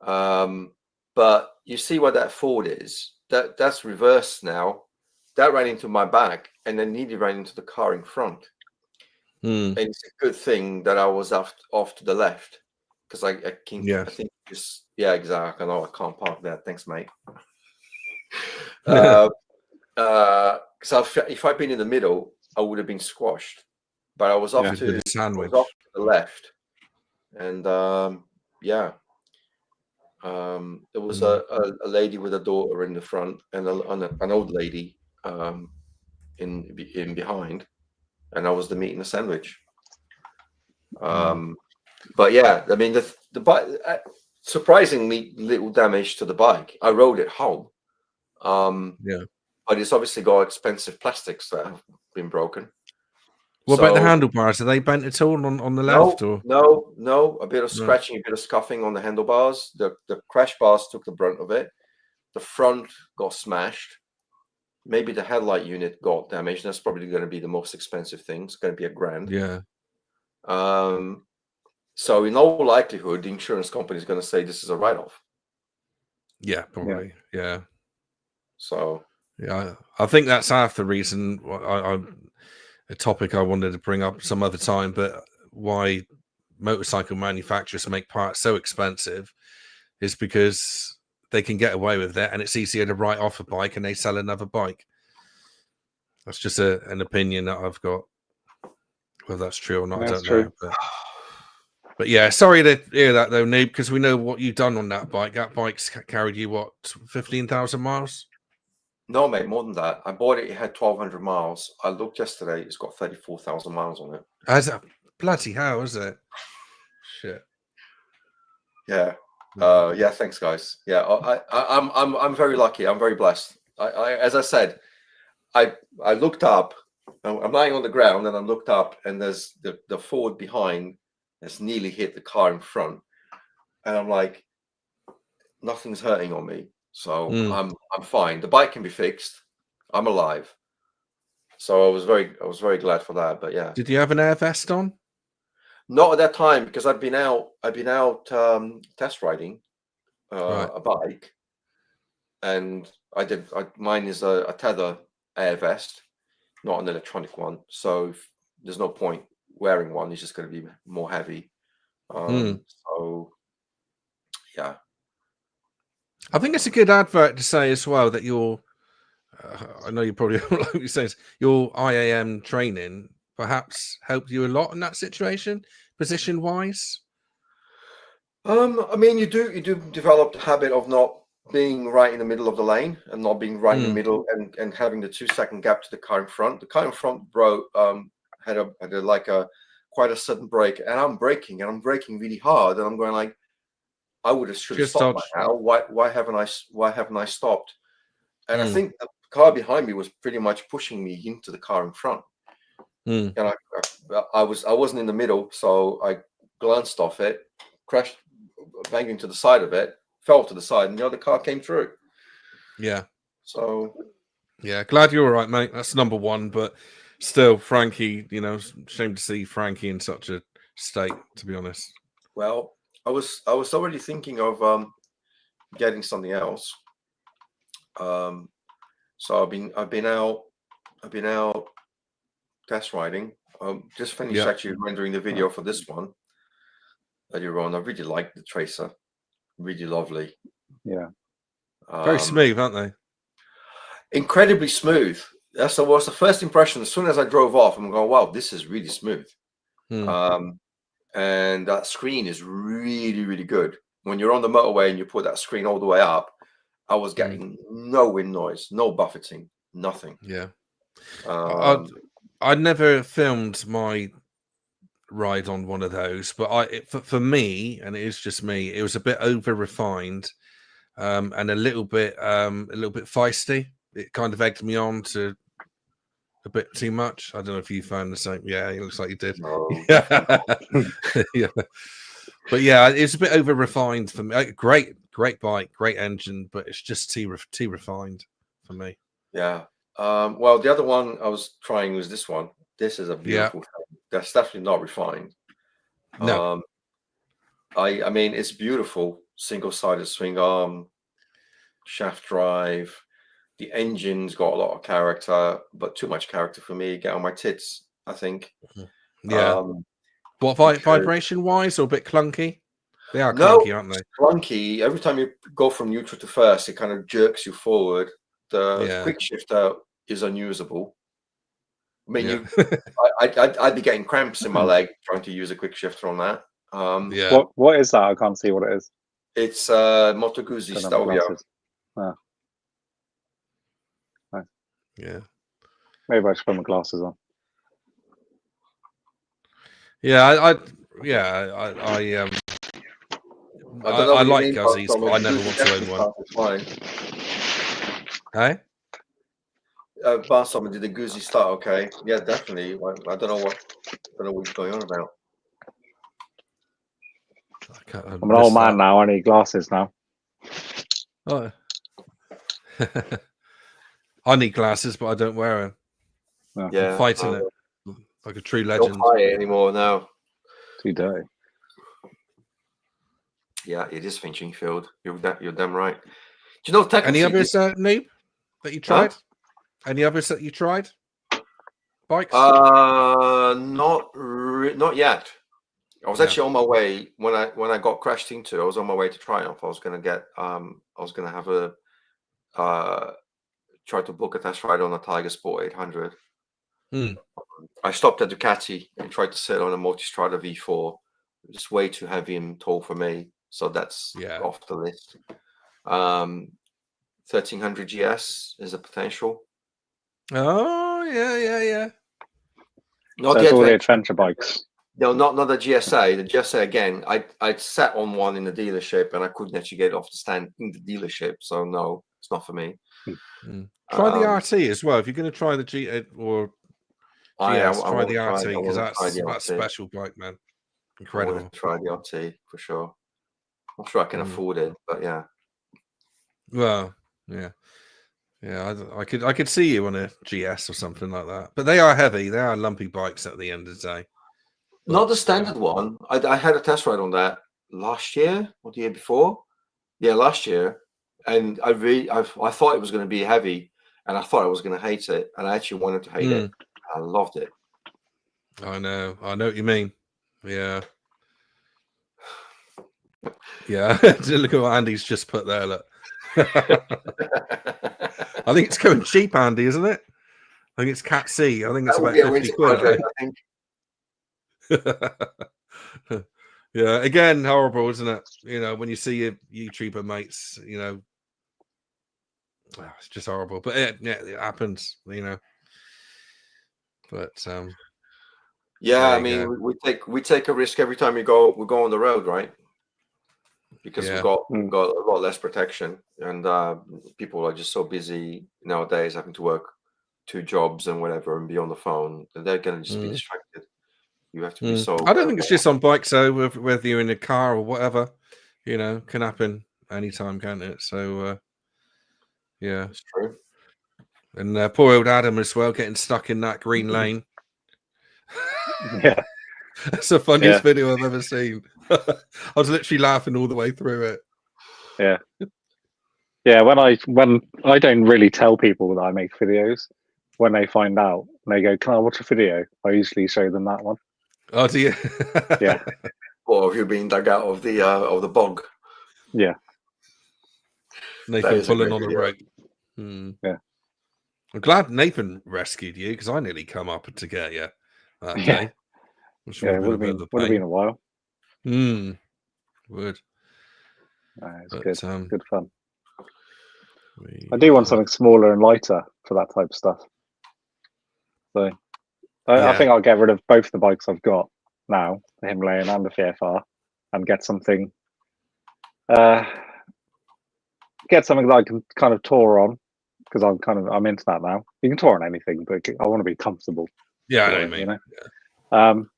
But you see what that Ford is. That's reversed now. That ran into my back and then nearly ran into the car in front. And it's a good thing that I was off to the left, because I think just exactly. No, I can't park there. Thanks, mate. So if I'd been in the middle, I would have been squashed. But I was off to the left, and there was a lady with a daughter in the front, and an old lady in behind, and I was the meat and the sandwich. But yeah, I mean the bike, surprisingly little damage to the bike. I rode it home. But it's obviously got expensive plastics that have been broken. What about the handlebars? Are they bent at all on the left? No. A bit of scratching, a bit of scuffing on the handlebars. The crash bars took the brunt of it. The front got smashed. Maybe the headlight unit got damaged. That's probably going to be the most expensive thing. It's going to be $1,000. Yeah. So in all likelihood, the insurance company is going to say this is a write-off. Yeah, probably. Yeah. So yeah, I think that's half the reason. A topic I wanted to bring up some other time, but why motorcycle manufacturers make parts so expensive is because they can get away with that, and it's easier to write off a bike and they sell another bike. That's just an opinion that I've got. Whether that's true or not, I don't know. But yeah, sorry to hear that though, Noob, because we know what you've done on that bike. That bike's carried you, what, 15,000 miles? No, mate, more than that. I bought it. It had 1,200 miles. I looked yesterday. It's got 34,000 miles on it. As a bloody hell, is it? Shit. Yeah. Yeah. Thanks, guys. Yeah. I'm very lucky. I'm very blessed. As I said, I looked up. I'm lying on the ground, and I looked up, and there's the Ford behind has nearly hit the car in front, and I'm like, nothing's hurting on me. So I'm fine. The bike can be fixed. I'm alive. So I was very glad for that. But yeah. Did you have an air vest on? Not at that time, because I'd been out test riding a bike, and mine is a tether air vest, not an electronic one. So there's no point wearing one. It's just going to be more heavy. So yeah. I think it's a good advert to say as well that you're I know you probably like you says your IAM training perhaps helped you a lot in that situation, position wise. I mean, you do develop the habit of not being right in the middle of the lane and not being right in the middle and having the 2-second gap to the car in front. The car in front, bro, had a like a quite a sudden break, and I'm braking really hard, and I'm going like, I should have Just stopped by dodge. now. Why haven't I stopped? And I Mm. think the car behind me was pretty much pushing me into the car in front. Mm. And I wasn't in the middle, so I glanced off it, crashed, banged into the side of it, fell to the side, and the other car came through. Yeah. So Yeah, glad you're all right, mate. That's number one. But still, Frankie, you know, shame to see Frankie in such a state, to be honest. well, I was already thinking of getting something else. So I've been out test riding. Just finished Yeah. actually rendering the video for this one that you're on. I really like the Tracer, really lovely. Yeah. Very smooth, aren't they? Incredibly smooth. Was the first impression. As soon as I drove off, I'm going, wow, this is really smooth. And that screen is really, really good. When you're on the motorway and you put that screen all the way up, I was getting no wind noise, no buffeting, nothing. Yeah. Um, I never filmed my ride on one of those, but for me, and it is just me, it was a bit over refined, and a little bit feisty. It kind of egged me on to a bit too much. I don't know if you found the same. Yeah, it looks like you did. no. Yeah. Yeah. But yeah, it's a bit over refined for me. Great bike, great engine, but it's just too refined for me. Yeah. Well, the other one I was trying was this one. This is a beautiful thing. That's definitely not refined. No. I mean, it's beautiful. Single-sided swing arm, shaft drive. The engine's got a lot of character, but too much character for me. Get on my tits, I think. Yeah. What vibration wise, or a bit clunky? They are clunky, aren't they? Clunky. Every time you go from neutral to first, it kind of jerks you forward. The quick shifter is unusable. I mean, I'd be getting cramps in my leg trying to use a quick shifter on that. What is that? I can't see what it is. It's Moto Guzzi Stelvio. Oh. Nice. Yeah. Maybe I should put my glasses on. Yeah, I like Guzzies, but I never want to own one. Hey? Barnstormer, did the Guzzi start okay? Yeah, definitely. I don't know what's going on about. I'm an old man now. I need glasses now. Oh. I need glasses, but I don't wear them. No. Yeah, I'm fighting it like a true legend. Don't fight it anymore now. Too dirty. Yeah, it is finching field. You're damn right. Do you know technically? Any others, Noob, that you tried? Any others that you tried? Bikes? Not yet. I was actually on my way when I got crashed into. I was on my way to Triumph. I was gonna have a try to book a test ride on a Tiger Sport 800. I stopped at Ducati and tried to sit on a Multistrada V4. It's way too heavy and tall for me, so that's off the list. 1300 GS is a potential. Oh yeah. Not so the all the adventure bikes. No, not the GSA. The GSA again. I sat on one in the dealership and I couldn't actually get it off the stand in the dealership. So no, it's not for me. Try the RT as well. If you're going to try the G or GS, try the RT because that's a special bike, man. Incredible. I want to try the RT for sure. I'm sure I can afford it, but yeah. Well, yeah. I could see you on a GS or something like that. But they are heavy. They are lumpy bikes at the end of the day. But, not the standard one. I had a test ride on that last year or the year before. Yeah, last year. And I thought it was going to be heavy, and I thought I was going to hate it, and I actually wanted to hate it. I loved it. I know what you mean. Yeah. Look at what Andy's just put there. Look. I think it's going cheap, Andy, isn't it? I think it's Cat C. I think it's That would about be a 50 winter quid. project, I think. Yeah, again, horrible, isn't it? You know, when you see your YouTuber mates, you know, it's just horrible. But it happens, you know. But Yeah, there I you mean, go. we take a risk every time we go on the road, right? Because Yeah. we've got a lot less protection, and people are just so busy nowadays, having to work 2 jobs and whatever, and be on the phone, and they're going to just be distracted. You have to be so. I don't think it's just on bikes, though. Whether you're in a car or whatever, you know, can happen anytime, can't it? So yeah, It's true. and poor old Adam as well, getting stuck in that green lane. Yeah. That's the funniest video I've ever seen. I was literally laughing all the way through it. Yeah. Yeah, when I don't really tell people that I make videos, when they find out and they go, "Can I watch a video?" I usually show them that one. Oh, do you? Yeah. Or have you been dug out of the bog? Yeah. Nathan is a pulling great on a video. rope. Yeah. I'm glad Nathan rescued you because I nearly come up to get you that Yeah. day, which Yeah, would have been a bit of a would have been pain. a while. Would. It's But, good. Good fun. we I do want are- something smaller and lighter for that type of stuff. So I Yeah. think I'll get rid of both the bikes I've got now, the Himalayan and the VFR, and get something that I can kind of tour on, because I'm into that now. You can tour on anything, but I want to be comfortable. Yeah, I know with what it, you mean.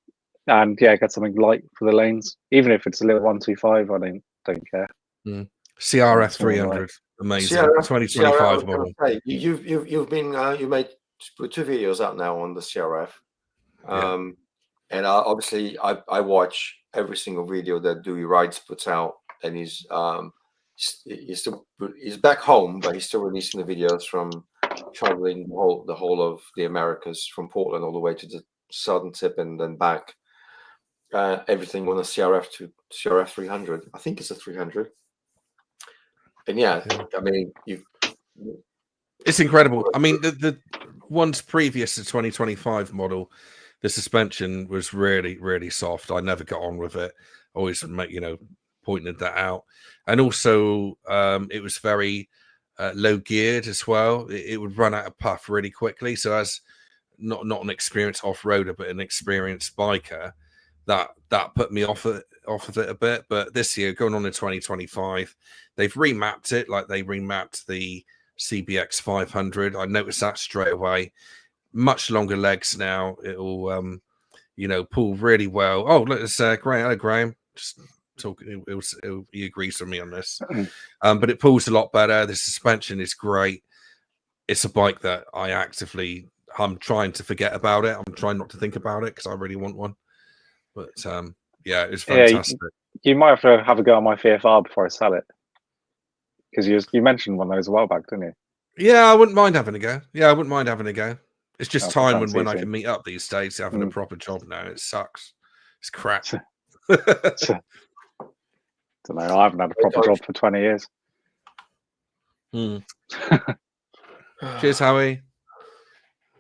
And yeah, get something light for the lanes, even if it's a little 125. I don't care. CRF Small, 300, amazing. CRF 2025 model. You've been you made 2 videos out now on the CRF, and obviously I watch every single video that Dewey Rides puts out, and he's back home, but he's still releasing the videos from traveling the whole of the Americas, from Portland all the way to the southern tip and then back. Everything on the CRF to CRF 300. I think it's a 300. And I mean, it's incredible. I mean, the ones previous to 2025 model, the suspension was really, really soft. I never got on with it. Always, pointed that out. And also, it was very low geared as well. It would run out of puff really quickly. So, as not an experienced off-roader, but an experienced biker, that put me off of it a bit. But this year, going on in 2025, they've remapped it, like they remapped the CBX 500. I noticed that straight away. Much longer legs now. It'll pull really well. Oh, look, it's Graham. Hello, Graham. Just talking. He agrees with me on this. But it pulls a lot better. The suspension is great. It's a bike that I'm trying to forget about it. I'm trying not to think about it because I really want one. But yeah, it's fantastic. You might have to have a go on my VFR before I sell it, because you mentioned one of those a while back, didn't you? Yeah, I wouldn't mind having a go. It's just time when I easy. can meet up these days, having a proper job now. It sucks. It's crap. Don't know. I haven't had a proper job for 20 years. Cheers, Howie.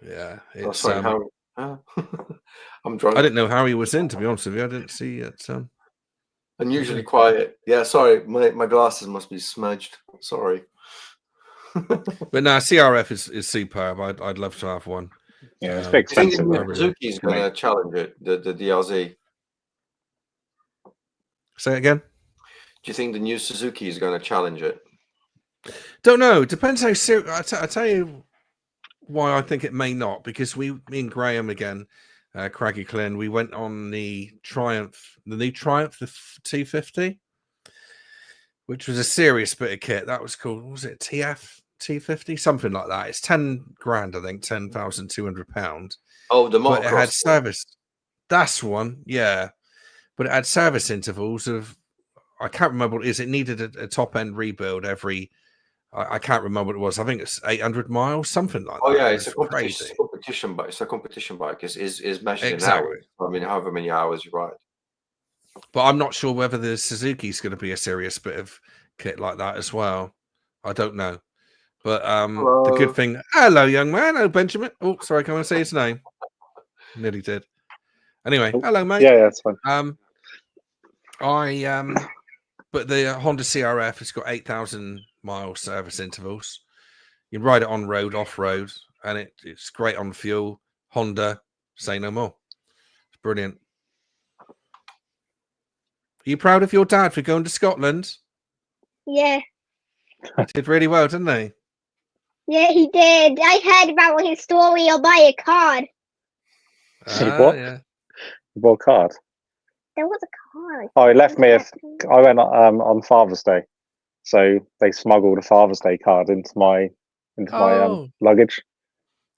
Yeah, it's sorry, Howie. I'm drunk. I didn't know Howie was in, to be honest with you. I didn't see it. Unusually quiet. Yeah, sorry. My glasses must be smudged. Sorry. But no, CRF is superb. I'd love to have one. Yeah, it's a bit expensive. I think Suzuki is going to challenge it, the DRZ. Say it again. Do you think the new Suzuki is going to challenge it? Don't know. Depends how serious. I tell you why I think it may not, because me and Graham again, Craggy Clin, we went on the new Triumph, the 250, which was a serious bit of kit. That was called, what was it, T50, something like that. It's 10 grand, I think, £10,200. Oh, the motocross. But it had service. That's one, yeah. But it had service intervals of, I can't remember what it is. It needed a top end rebuild every. I can't remember what it was. I think it's 800 miles, something like that. Oh yeah, it's a competition bike. It's a competition bike. It's measured in hours. I mean, however many hours you ride. But I'm not sure whether the Suzuki's going to be a serious bit of kit like that as well. I don't know. But the Hello. good thing. Hello, young man. Hello, Benjamin. Oh, sorry, can I say his name? Nearly did. Anyway, hello, mate. Yeah, it's fine. But the Honda CRF has got 8,000 mile service intervals. You can ride it on road, off road, and it's great on fuel. Honda, say no more. It's brilliant. Are you proud of your dad for going to Scotland? Yeah. He did really well, didn't he? Yeah, he did. I heard about his story on my card. What? Yeah. You bought a card. There was a card. Oh, he left me. I went on Father's Day, so they smuggled a Father's Day card into my luggage.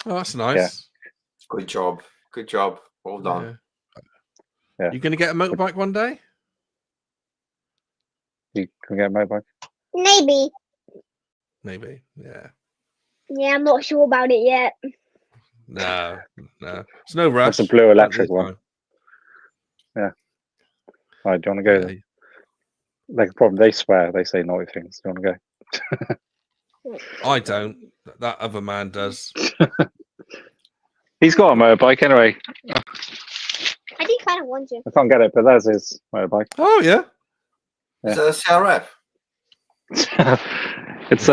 Oh, that's nice. Good job. Good job. Well done. Yeah. You going to get a motorbike one day? You can get a motorbike. Maybe. Maybe. Yeah. Yeah, I'm not sure about it yet. No. It's no rush. That's a blue electric Plenty of one. time. Yeah. Right, do you want to go? Yeah. Then? Like, problem, they swear, they say naughty things. Do you want to go? I don't. That other man does. He's got a motorbike anyway. I do kind of want to. I can't get it, but there's his motorbike. Oh, yeah. Is that a CRF? It's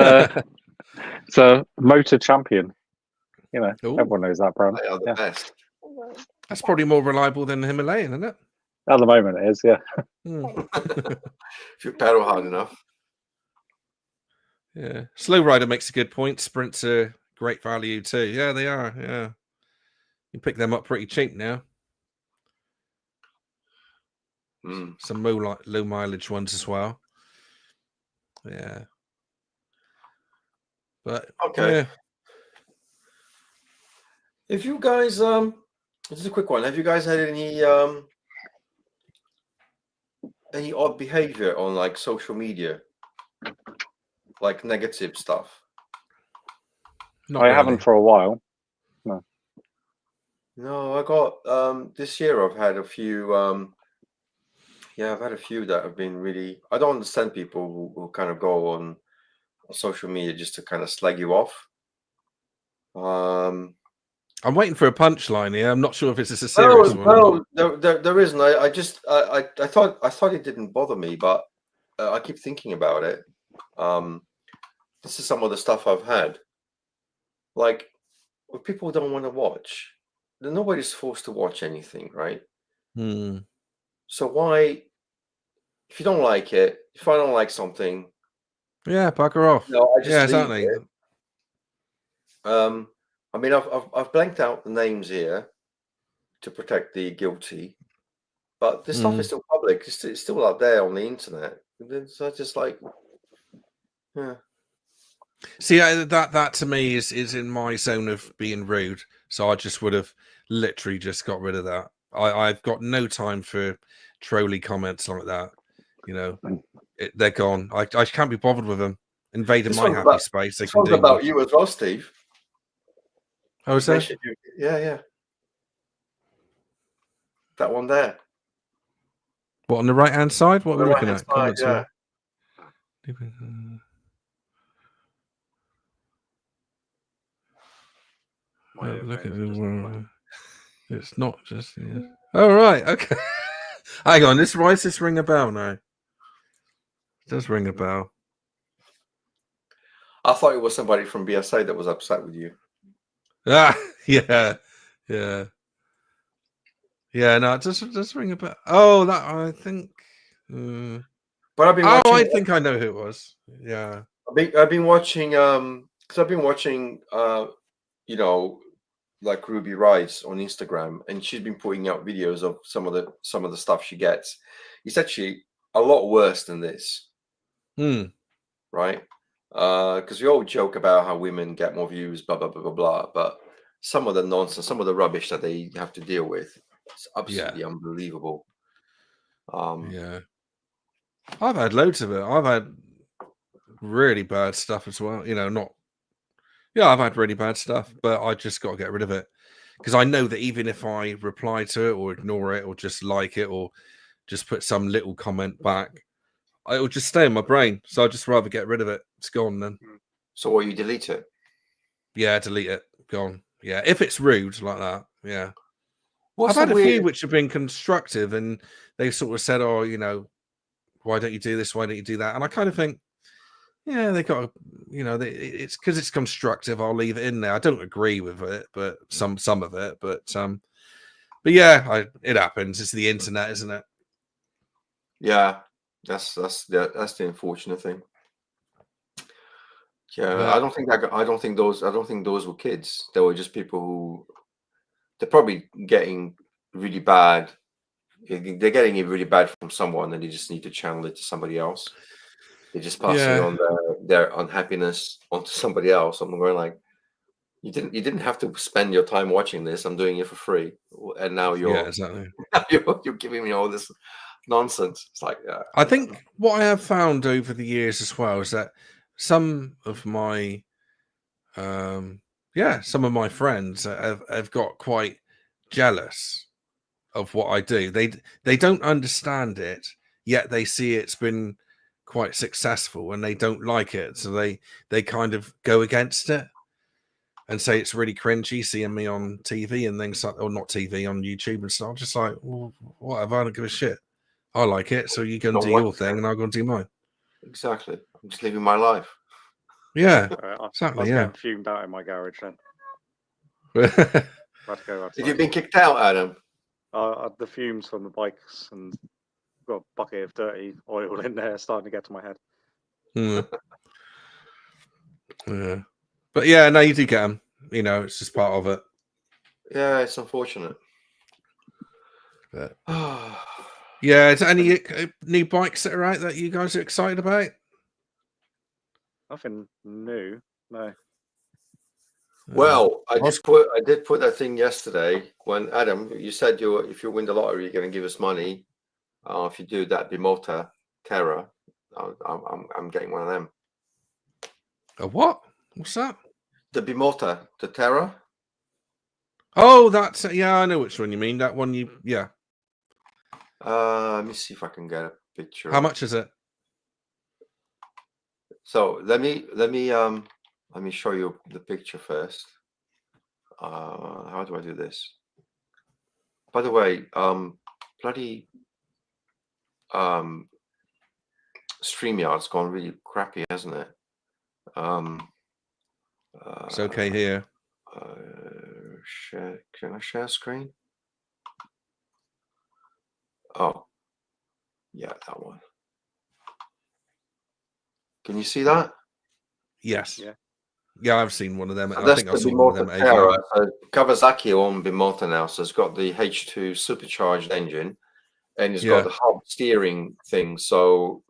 a motor champion. You know, Ooh. everyone knows that brand. They are the Yeah. best. That's probably more reliable than the Himalayan, isn't it? At the moment, it is. Yeah. If you pedal hard enough. Yeah. Slow rider makes a good point. Sprints are great value too. Yeah, they are. Yeah. You pick them up pretty cheap now. Some low mileage ones as well. Yeah. But Okay. yeah. If you guys, this is a quick one. Have you guys had any odd behavior on like social media, like negative stuff? Not I really. haven't for a while. No, I got this year. I've had a few. I've had a few that have been really. I don't understand people who kind of go on social media just to kind of slag you off. I'm waiting for a punchline here. I'm not sure if it's a serious one. No, there isn't. I thought it didn't bother me, but I keep thinking about it. This is some of the stuff I've had. Like, what people don't want to watch. Nobody's forced to watch anything, right? So why, if you don't like it, if I don't like something, yeah, bugger off. No, I just leave exactly. it. I mean, I've blanked out the names here to protect the guilty, but this stuff is still public. It's still out there on the internet. So I just like, yeah. See, that to me is in my zone of being rude. So I just would have literally just got rid of that. I've got no time for trolly comments like that. You know, they're gone. I can't be bothered with them invading my happy space. This one's about you as well, Steve. Oh, is that? Yeah. That one there. What, on the right hand side? What are we looking at? Comments. Yeah. Look at the it's not just. Yeah. Oh, right. Okay. Hang on. Why does this ring a bell now? It does ring a bell. I thought it was somebody from BSA that was upset with you. Ah, yeah. No, it does ring a bell. Oh, that I think. But I've been watching. I think I know who it was. Yeah. I've been watching. Because I've been watching. You know, like Ruby Rides on Instagram, and she's been putting out videos of some of the stuff she gets. It's actually a lot worse than this. Right? Because we all joke about how women get more views, blah blah blah blah blah. But some of the nonsense, some of the rubbish that they have to deal with, it's absolutely unbelievable. Yeah. I've had loads of it. I've had really bad stuff as well. You know, I've had really bad stuff, but I just got to get rid of it because I know that even if I reply to it or ignore it or just like it or just put some little comment back, it will just stay in my brain. So I'd just rather get rid of it It's gone then. So what, you delete it? Yeah, delete it. Gone. Yeah, if it's rude like that. Yeah. What's I've had the a few weird? which have been constructive, and they've sort of said, "Oh, you know, why don't you do this? Why don't you do that?" And I kind of think, yeah, they got, you know, it's because it's constructive. I'll leave it in there. I don't agree with it, but some of it, but yeah, it happens. It's the internet, isn't it? Yeah, that's the unfortunate thing. Yeah, But, I don't think those were kids. They were just people who they're probably getting really bad. They're getting it really bad from someone, and they just need to channel it to somebody else. They're just passing yeah, on their unhappiness onto somebody else. I'm going like, you didn't have to spend your time watching this. I'm doing it for free, and now yeah, exactly. you're giving me all this nonsense. It's like, yeah, I think what I have found over the years as well is that some of my some of my friends have got quite jealous of what I do. They don't understand it, yet they see it's been quite successful and they don't like it. So they kind of go against it and say it's really cringy seeing me on TV and things like, or not TV, on YouTube and stuff. I'm just like, well, whatever, I don't give a shit. I like it, so you go and Don't do watch your thing and I'll go and do mine. exactly. I'm just living my life. Yeah, I exactly. was Yeah. getting fumed out in my garage then. I had to go Have you outside. been kicked out, Adam? The fumes from the bikes and got a bucket of dirty oil in there starting to get to my head. Hmm. Yeah. But yeah, no, you do get them. You know, it's just part of it. Yeah, it's unfortunate. But yeah, is there any new bikes that are out that you guys are excited about? Nothing new, no. Well, I did put that thing yesterday when Adam, you said if you win the lottery, you're going to give us money. If you do that, Bimota Terra, I'm getting one of them. A what? What's that? The Bimota, the Terra. Oh, that's yeah, I know which one you mean. That one, yeah. Let me see if I can get a picture. How much is it? So let me show you the picture first. How do I do this? By the way, bloody StreamYard's gone really crappy, hasn't it? It's okay here. Share, can I share screen? Oh, yeah, that one. Can you see that? Yes. Yeah. Yeah, I've seen one of them. So I that's think I the saw one of them Bimota at Terra. AGM. So Kawasaki own Bimota now, so it's got the H2 supercharged engine, and it's got the hub steering thing. So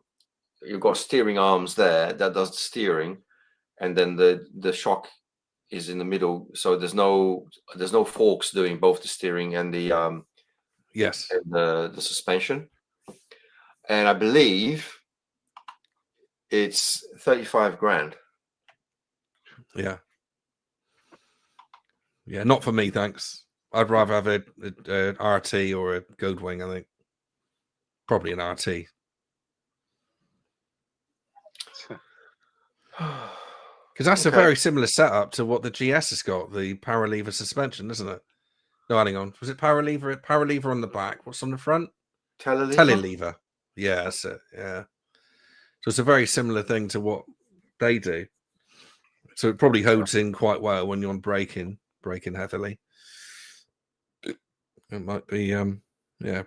you've got steering arms there that does the steering, and then the shock is in the middle. So there's no forks doing both the steering and the Yes. and the suspension. And I believe it's 35 grand. Yeah. Yeah, not for me, thanks. I'd rather have a RT or a Goldwing, I think. Probably an RT. Because that's a very similar setup to what the GS has got, the power lever suspension, isn't it? No, hang on. Was it power lever? Power lever on the back. What's on the front? Telelever. Yeah, that's it. Yeah. So it's a very similar thing to what they do. So it probably holds in quite well when you're on braking heavily. It might be,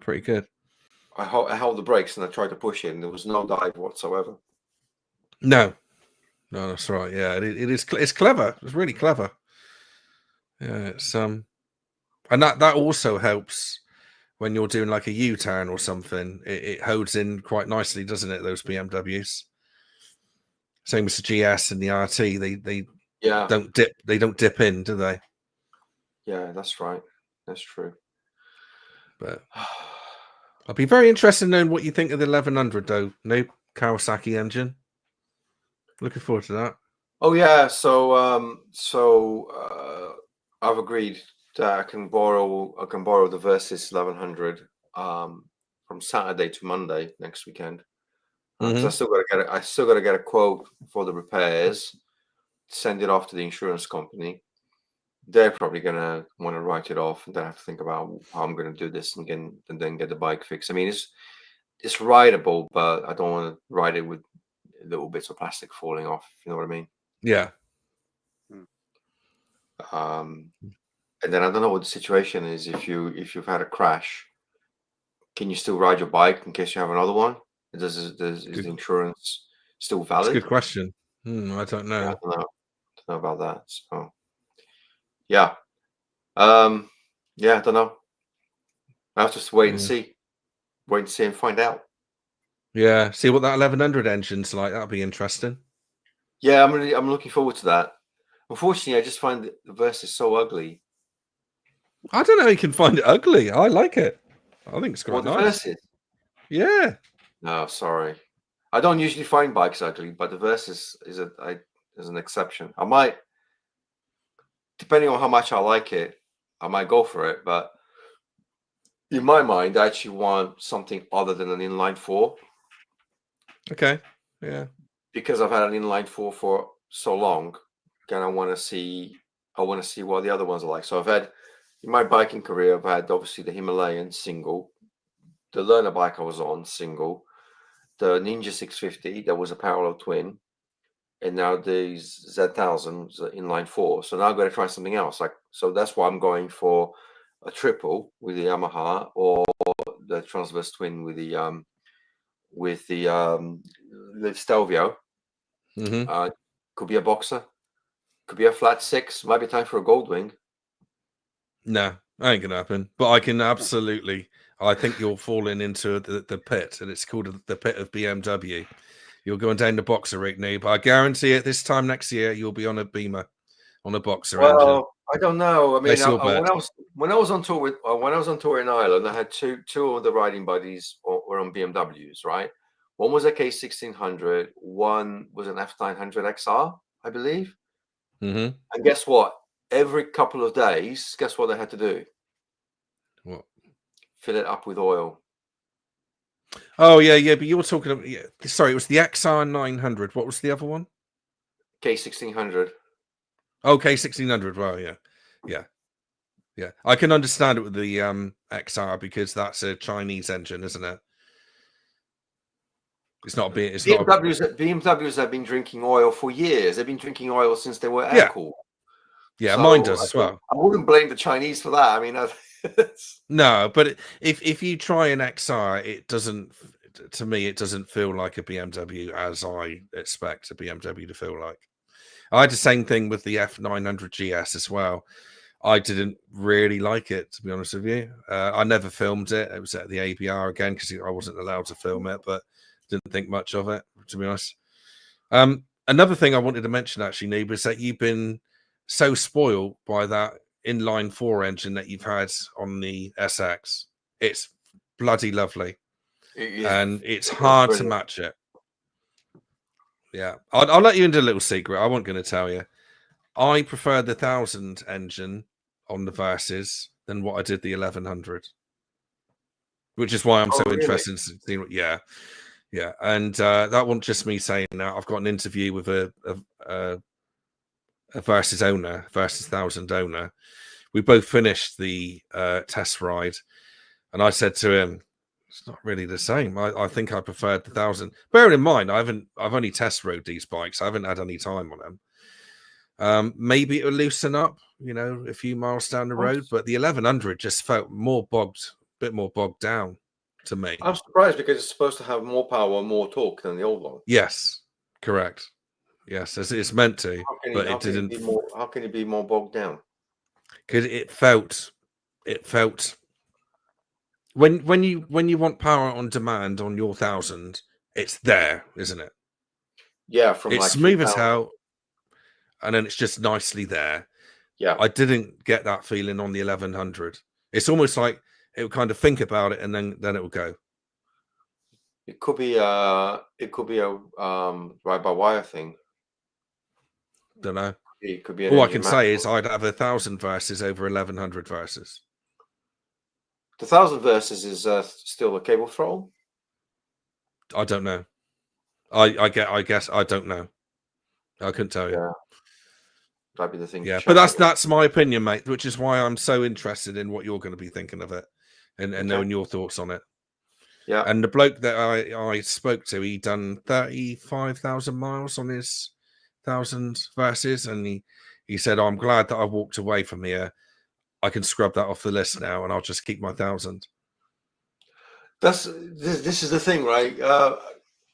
pretty good. I held the brakes and I tried to push in. There was no dive whatsoever. No, that's right. Yeah, it's clever. It's really clever. Yeah, it's and that also helps when you're doing like a U-turn or something. It holds in quite nicely, doesn't it? Those BMWs. Same as the GS and the RT. They don't dip. They don't dip in, do they? Yeah, that's right. That's true. But I'll be very interested in knowing what you think of the 1100, though. Noob, Kawasaki engine. Looking forward to that. Oh yeah, so I've agreed that I can borrow the Versys 1100 from Saturday to Monday next weekend. because I still got to get a quote for the repairs, send it off to the insurance company. They're probably gonna want to write it off, and then I have to think about how I'm going to do this and then get the bike fixed. I mean, it's rideable, but I don't want to ride it with little bits of plastic falling off. You know what I mean? Yeah. And then I don't know what the situation is if you've had a crash. Can you still ride your bike in case you have another one? Is the insurance still That's valid? a good question. I don't know. Yeah, I don't know about that. So yeah, yeah, I don't know. I have to just wait and see, and find out. Yeah, see what that 1100 engine's like. That'll be interesting. Yeah, I'm looking forward to that. Unfortunately, I just find the Versus so ugly. I don't know how you can find it ugly. I like it. I think it's quite The nice. Versus? Yeah. No, sorry. I don't usually find bikes ugly, but the Versus is an exception. I might, depending on how much I like it, I might go for it. But in my mind, I actually want something other than an inline four. Okay. Yeah. Because I've had an inline four for so long, and I want to see what the other ones are like. So I've had, in my biking career, I've had obviously the Himalayan single, the learner bike I was on single, the Ninja 650 that was a parallel twin, and now the Z1000 inline four. So now I've got to try something else. So that's why I'm going for a triple with the Yamaha or the transverse twin with the Stelvio. Could be a Boxer, could be a flat six. Might be time for a Goldwing. No, ain't gonna happen. But I can absolutely. I think you're falling into the pit, and it's called the pit of BMW. You're going down the Boxer rig, Noob. I guarantee it. This time next year, you'll be on a Beamer, on a Boxer engine. I don't know. I mean, when I was on tour in Ireland, I had two of the riding buddies were on BMWs, right? One was a K1600, one was an F900 XR, I believe. Mm-hmm. And guess what? Every couple of days, guess what they had to do? What? Fill it up with oil. Oh yeah. But you were talking about. Yeah, sorry, it was the XR 900. What was the other one? K1600. Okay, 1600. Well, yeah. I can understand it with the XR because that's a Chinese engine, isn't it? It's not being. BMWs have been drinking oil for years. They've been drinking oil since they were air cooled. Yeah, so mine does as well. I wouldn't blame the Chinese for that. I mean, no, but if you try an XR, it doesn't. To me, it doesn't feel like a BMW as I expect a BMW to feel like. I had the same thing with the F900 GS as well. I didn't really like it, to be honest with you. I never filmed it. It was at the ABR again because I wasn't allowed to film it, but didn't think much of it, to be honest. Another thing I wanted to mention, actually, Noob, is that you've been so spoiled by that inline four engine that you've had on the SX. It's bloody lovely. And it's hard to match it. Yeah. I'll let you into a little secret. I wasn't going to tell you. I prefer the 1000 engine on the Versus than what I did the 1100. Which is why I'm so interested in seeing what, yeah. And that wasn't just me saying that. I've got an interview with a Versus owner, Versus 1000 owner. We both finished the test ride, and I said to him, "It's not really the same. I think I preferred the 1000." Bearing in mind, I've only test rode these bikes. I haven't had any time on them. Maybe it'll loosen up, a few miles down the road. But the 1100 just felt a bit more bogged down to me. I'm surprised because it's supposed to have more power and more torque than the old one. Yes, correct. Yes, it's meant to, but it didn't. How can it be more bogged down? Because it felt when you want power on demand on your 1000, it's there, isn't it? Yeah, it's smooth as hell, and then it's just nicely there. Yeah, I didn't get that feeling on the 1100. It's almost like it would kind of think about it and then it will go. It could be a ride by wire thing. Don't know. It could be. All I can say is I'd have 1000 Versus over 1100 Versus. The 1000 Versus is still a cable throttle. I don't know. I guess I don't know. I couldn't tell you. Yeah, that'd be the thing. Yeah, to but check. that's my opinion, mate. Which is why I'm so interested in what you're going to be thinking of it, and Okay. knowing your thoughts on it. Yeah. And the bloke that I spoke to, he done 35,000 miles on his 1,000 verses, and he said, "I'm glad that I walked away from here. I can scrub that off the list now, and I'll just keep my 1,000." This is the thing, right?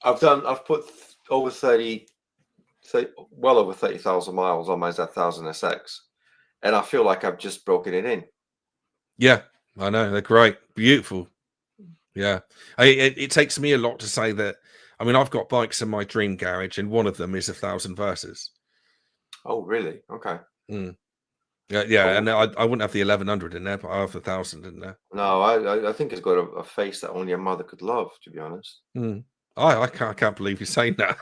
I've put over 30,000 miles on my Z1000 SX, and I feel like I've just broken it in. Yeah, I know, they're great, beautiful. Yeah, it takes me a lot to say that. I mean, I've got bikes in my dream garage, and one of them is 1,000 verses. Oh, really? Okay. Yeah, Oh. and I wouldn't have the 1,100 in there, but I have 1,000 in there. No, I think it's got a face that only a mother could love, to be honest. I can't believe you're saying that.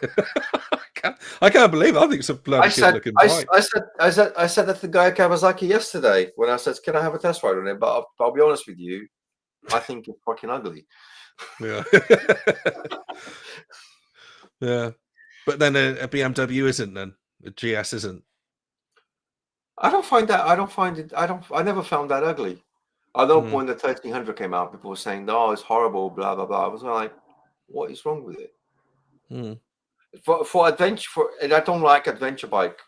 I can't believe it. I think it's a bloody good looking bike. I said that to the guy at Kawasaki yesterday when I said, "Can I have a test ride on it?" But I'll be honest with you, I think it's fucking ugly. Yeah. Yeah. But then a BMW isn't, then the GS isn't. I never found that ugly. I know when the 1300 came out, people were saying, "No, it's horrible," blah blah blah. I was like, "What is wrong with it?" For adventure, and I don't like adventure bike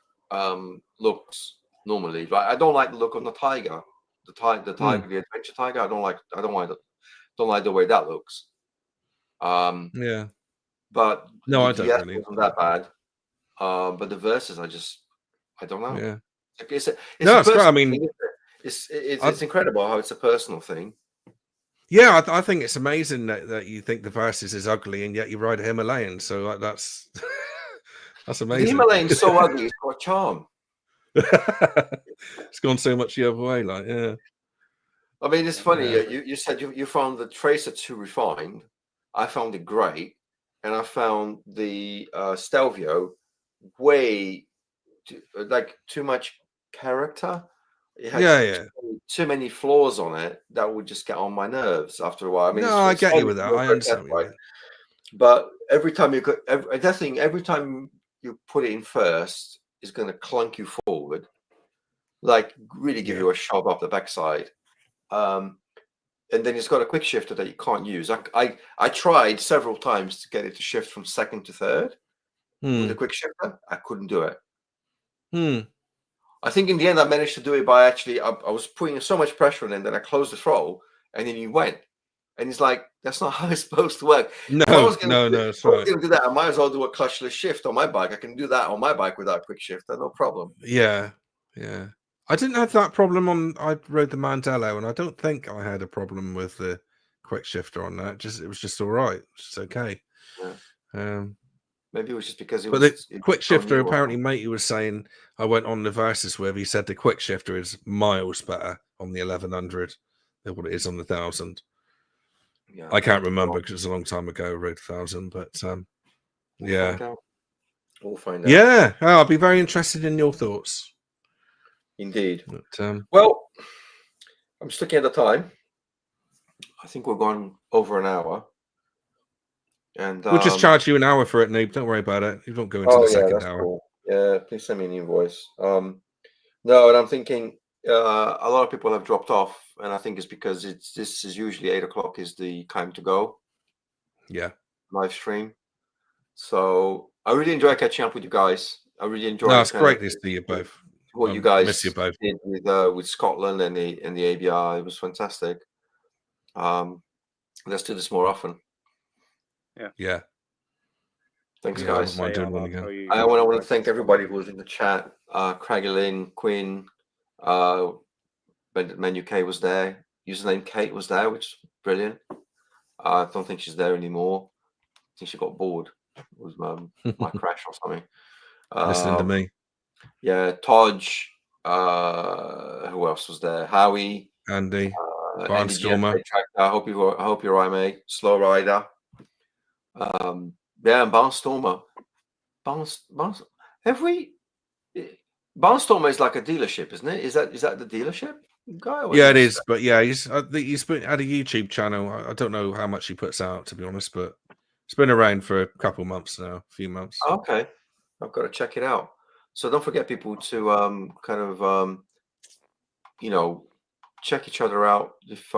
looks normally. Right? I don't like the look on the Tiger, the adventure Tiger. I don't like the way that looks. Yeah. But no, I the don't GS really. wasn't that bad. But the Versus, I don't know. Yeah. It's great. I mean, it's incredible how it's a personal thing. Yeah, I think it's amazing that you think the Versus is ugly, and yet you ride a Himalayan. So that's that's amazing. The Himalayan's so ugly, it's got a charm. It's gone so much the other way, like, yeah. I mean, it's funny. Yeah. You said you found the Tracer too refined. I found it great, and I found the Stelvio way too much character. It had too many flaws on it that would just get on my nerves after a while. I mean, I get you with that. I understand. But every time you every time you put it in first, it's going to clunk you forward, like really give you a shove up the backside. And then it's got a quick shifter that you can't use. I tried several times to get it to shift from second to third with a quick shifter. I couldn't do it. I think in the end I managed to do it by actually I was putting so much pressure on him that I closed the throttle and then he went. And he's like, "That's not how it's supposed to work." No, if I was no, if I was going to do that, I might as well do a clutchless shift on my bike. I can do that on my bike without a quick shifter, no problem. Yeah. I didn't have that problem I rode the Mandello, and I don't think I had a problem with the quick shifter on that. It was just all right. It's okay. Yeah. Maybe it was just because it but was. The quick shifter, apparently, matey was saying, I went on the Versus with, he said the quick shifter is miles better on the 1100 than what it is on the 1000. Yeah, I can't remember because it was a long time ago, I rode 1000, but yeah. We'll find out. Yeah, I'll be very interested in your thoughts. Indeed. But, well, I'm just looking at the time. I think we're going over an hour. And we'll just charge you an hour for it, Noob. Don't worry about it. You don't go into the second hour. Cool. Yeah, please send me an invoice. No, and I'm thinking a lot of people have dropped off, and I think it's because this is usually 8 o'clock is the time to go. Yeah. Live stream. So I really enjoy catching up with you guys. I really enjoy. No, it's great to see you both. What you guys miss you both. did with Scotland and the ABR, it was fantastic. Let's do this more often. Yeah. Thanks, guys. I want to thank everybody who was in the chat. Craigie Lynn, Quinn, Menu K was there. Username Kate was there, which is brilliant. I don't think she's there anymore. I think she got bored. It was my crash or something. Listening to me. Yeah, Todge. Who else was there? Howie, Andy, Barnstormer. I hope you're right, mate. Slow Rider. Yeah, and Barnstormer. Barnstormer is like a dealership, isn't it? Is that the dealership guy? Yeah, it is. But yeah, he's had a YouTube channel. I don't know how much he puts out, to be honest, but It's been around for a couple months now, a few months. Okay, I've got to check it out. So don't forget, people, to kind of check each other out. If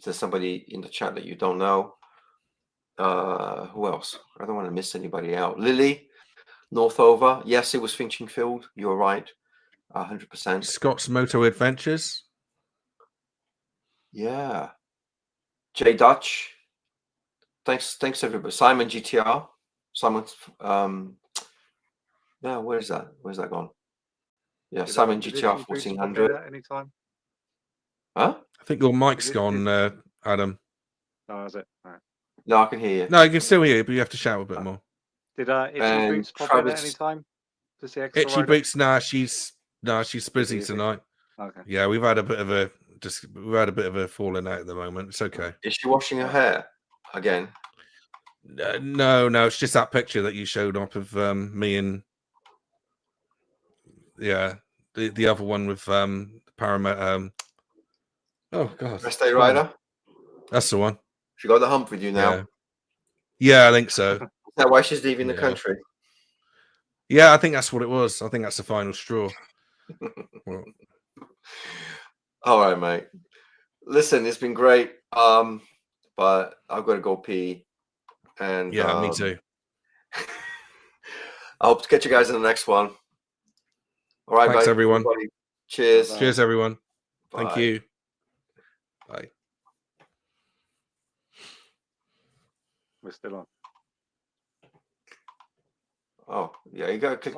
there's somebody in the chat that you don't know, who else? I don't want to miss anybody out. Lily Northover. Yes, it was Finchingfield. You're right, 100%. Scott's Moto Adventures. Yeah. J Dutch. Thanks everybody. Simon GTR. Simon. Yeah, where's that? Where's that gone? Yeah, Simon GTR 1400. Anytime. Huh? I think your mic's Is it- gone, Adam. Oh, is it? All right. No, I can hear you. No, you can still hear you, but you have to shout a bit more. Did Itchy And Boots pop in at Travis- any time? Does the extra Itchy rider? Boots, she's busy Busy. tonight. Okay. Yeah, we've had a bit of a falling out at the moment. It's okay. Is she washing her hair again? No, it's just that picture that you showed up of me and the other one with Paramount. Oh God, Rest Day Rider? that's the one. She got the hump with you now. Yeah, I think so. Is that why she's leaving the Yeah. country? Yeah, I think that's what it was. I think that's the final straw. Well, All right, mate. Listen, it's been great. But I've got to go pee. And yeah, me too. I hope to catch you guys in the next one. All right, Thanks, bye, everyone. everybody. Cheers. Bye. Cheers, everyone. Thank Bye. you. Bye. We're still on. Oh, yeah, you got to click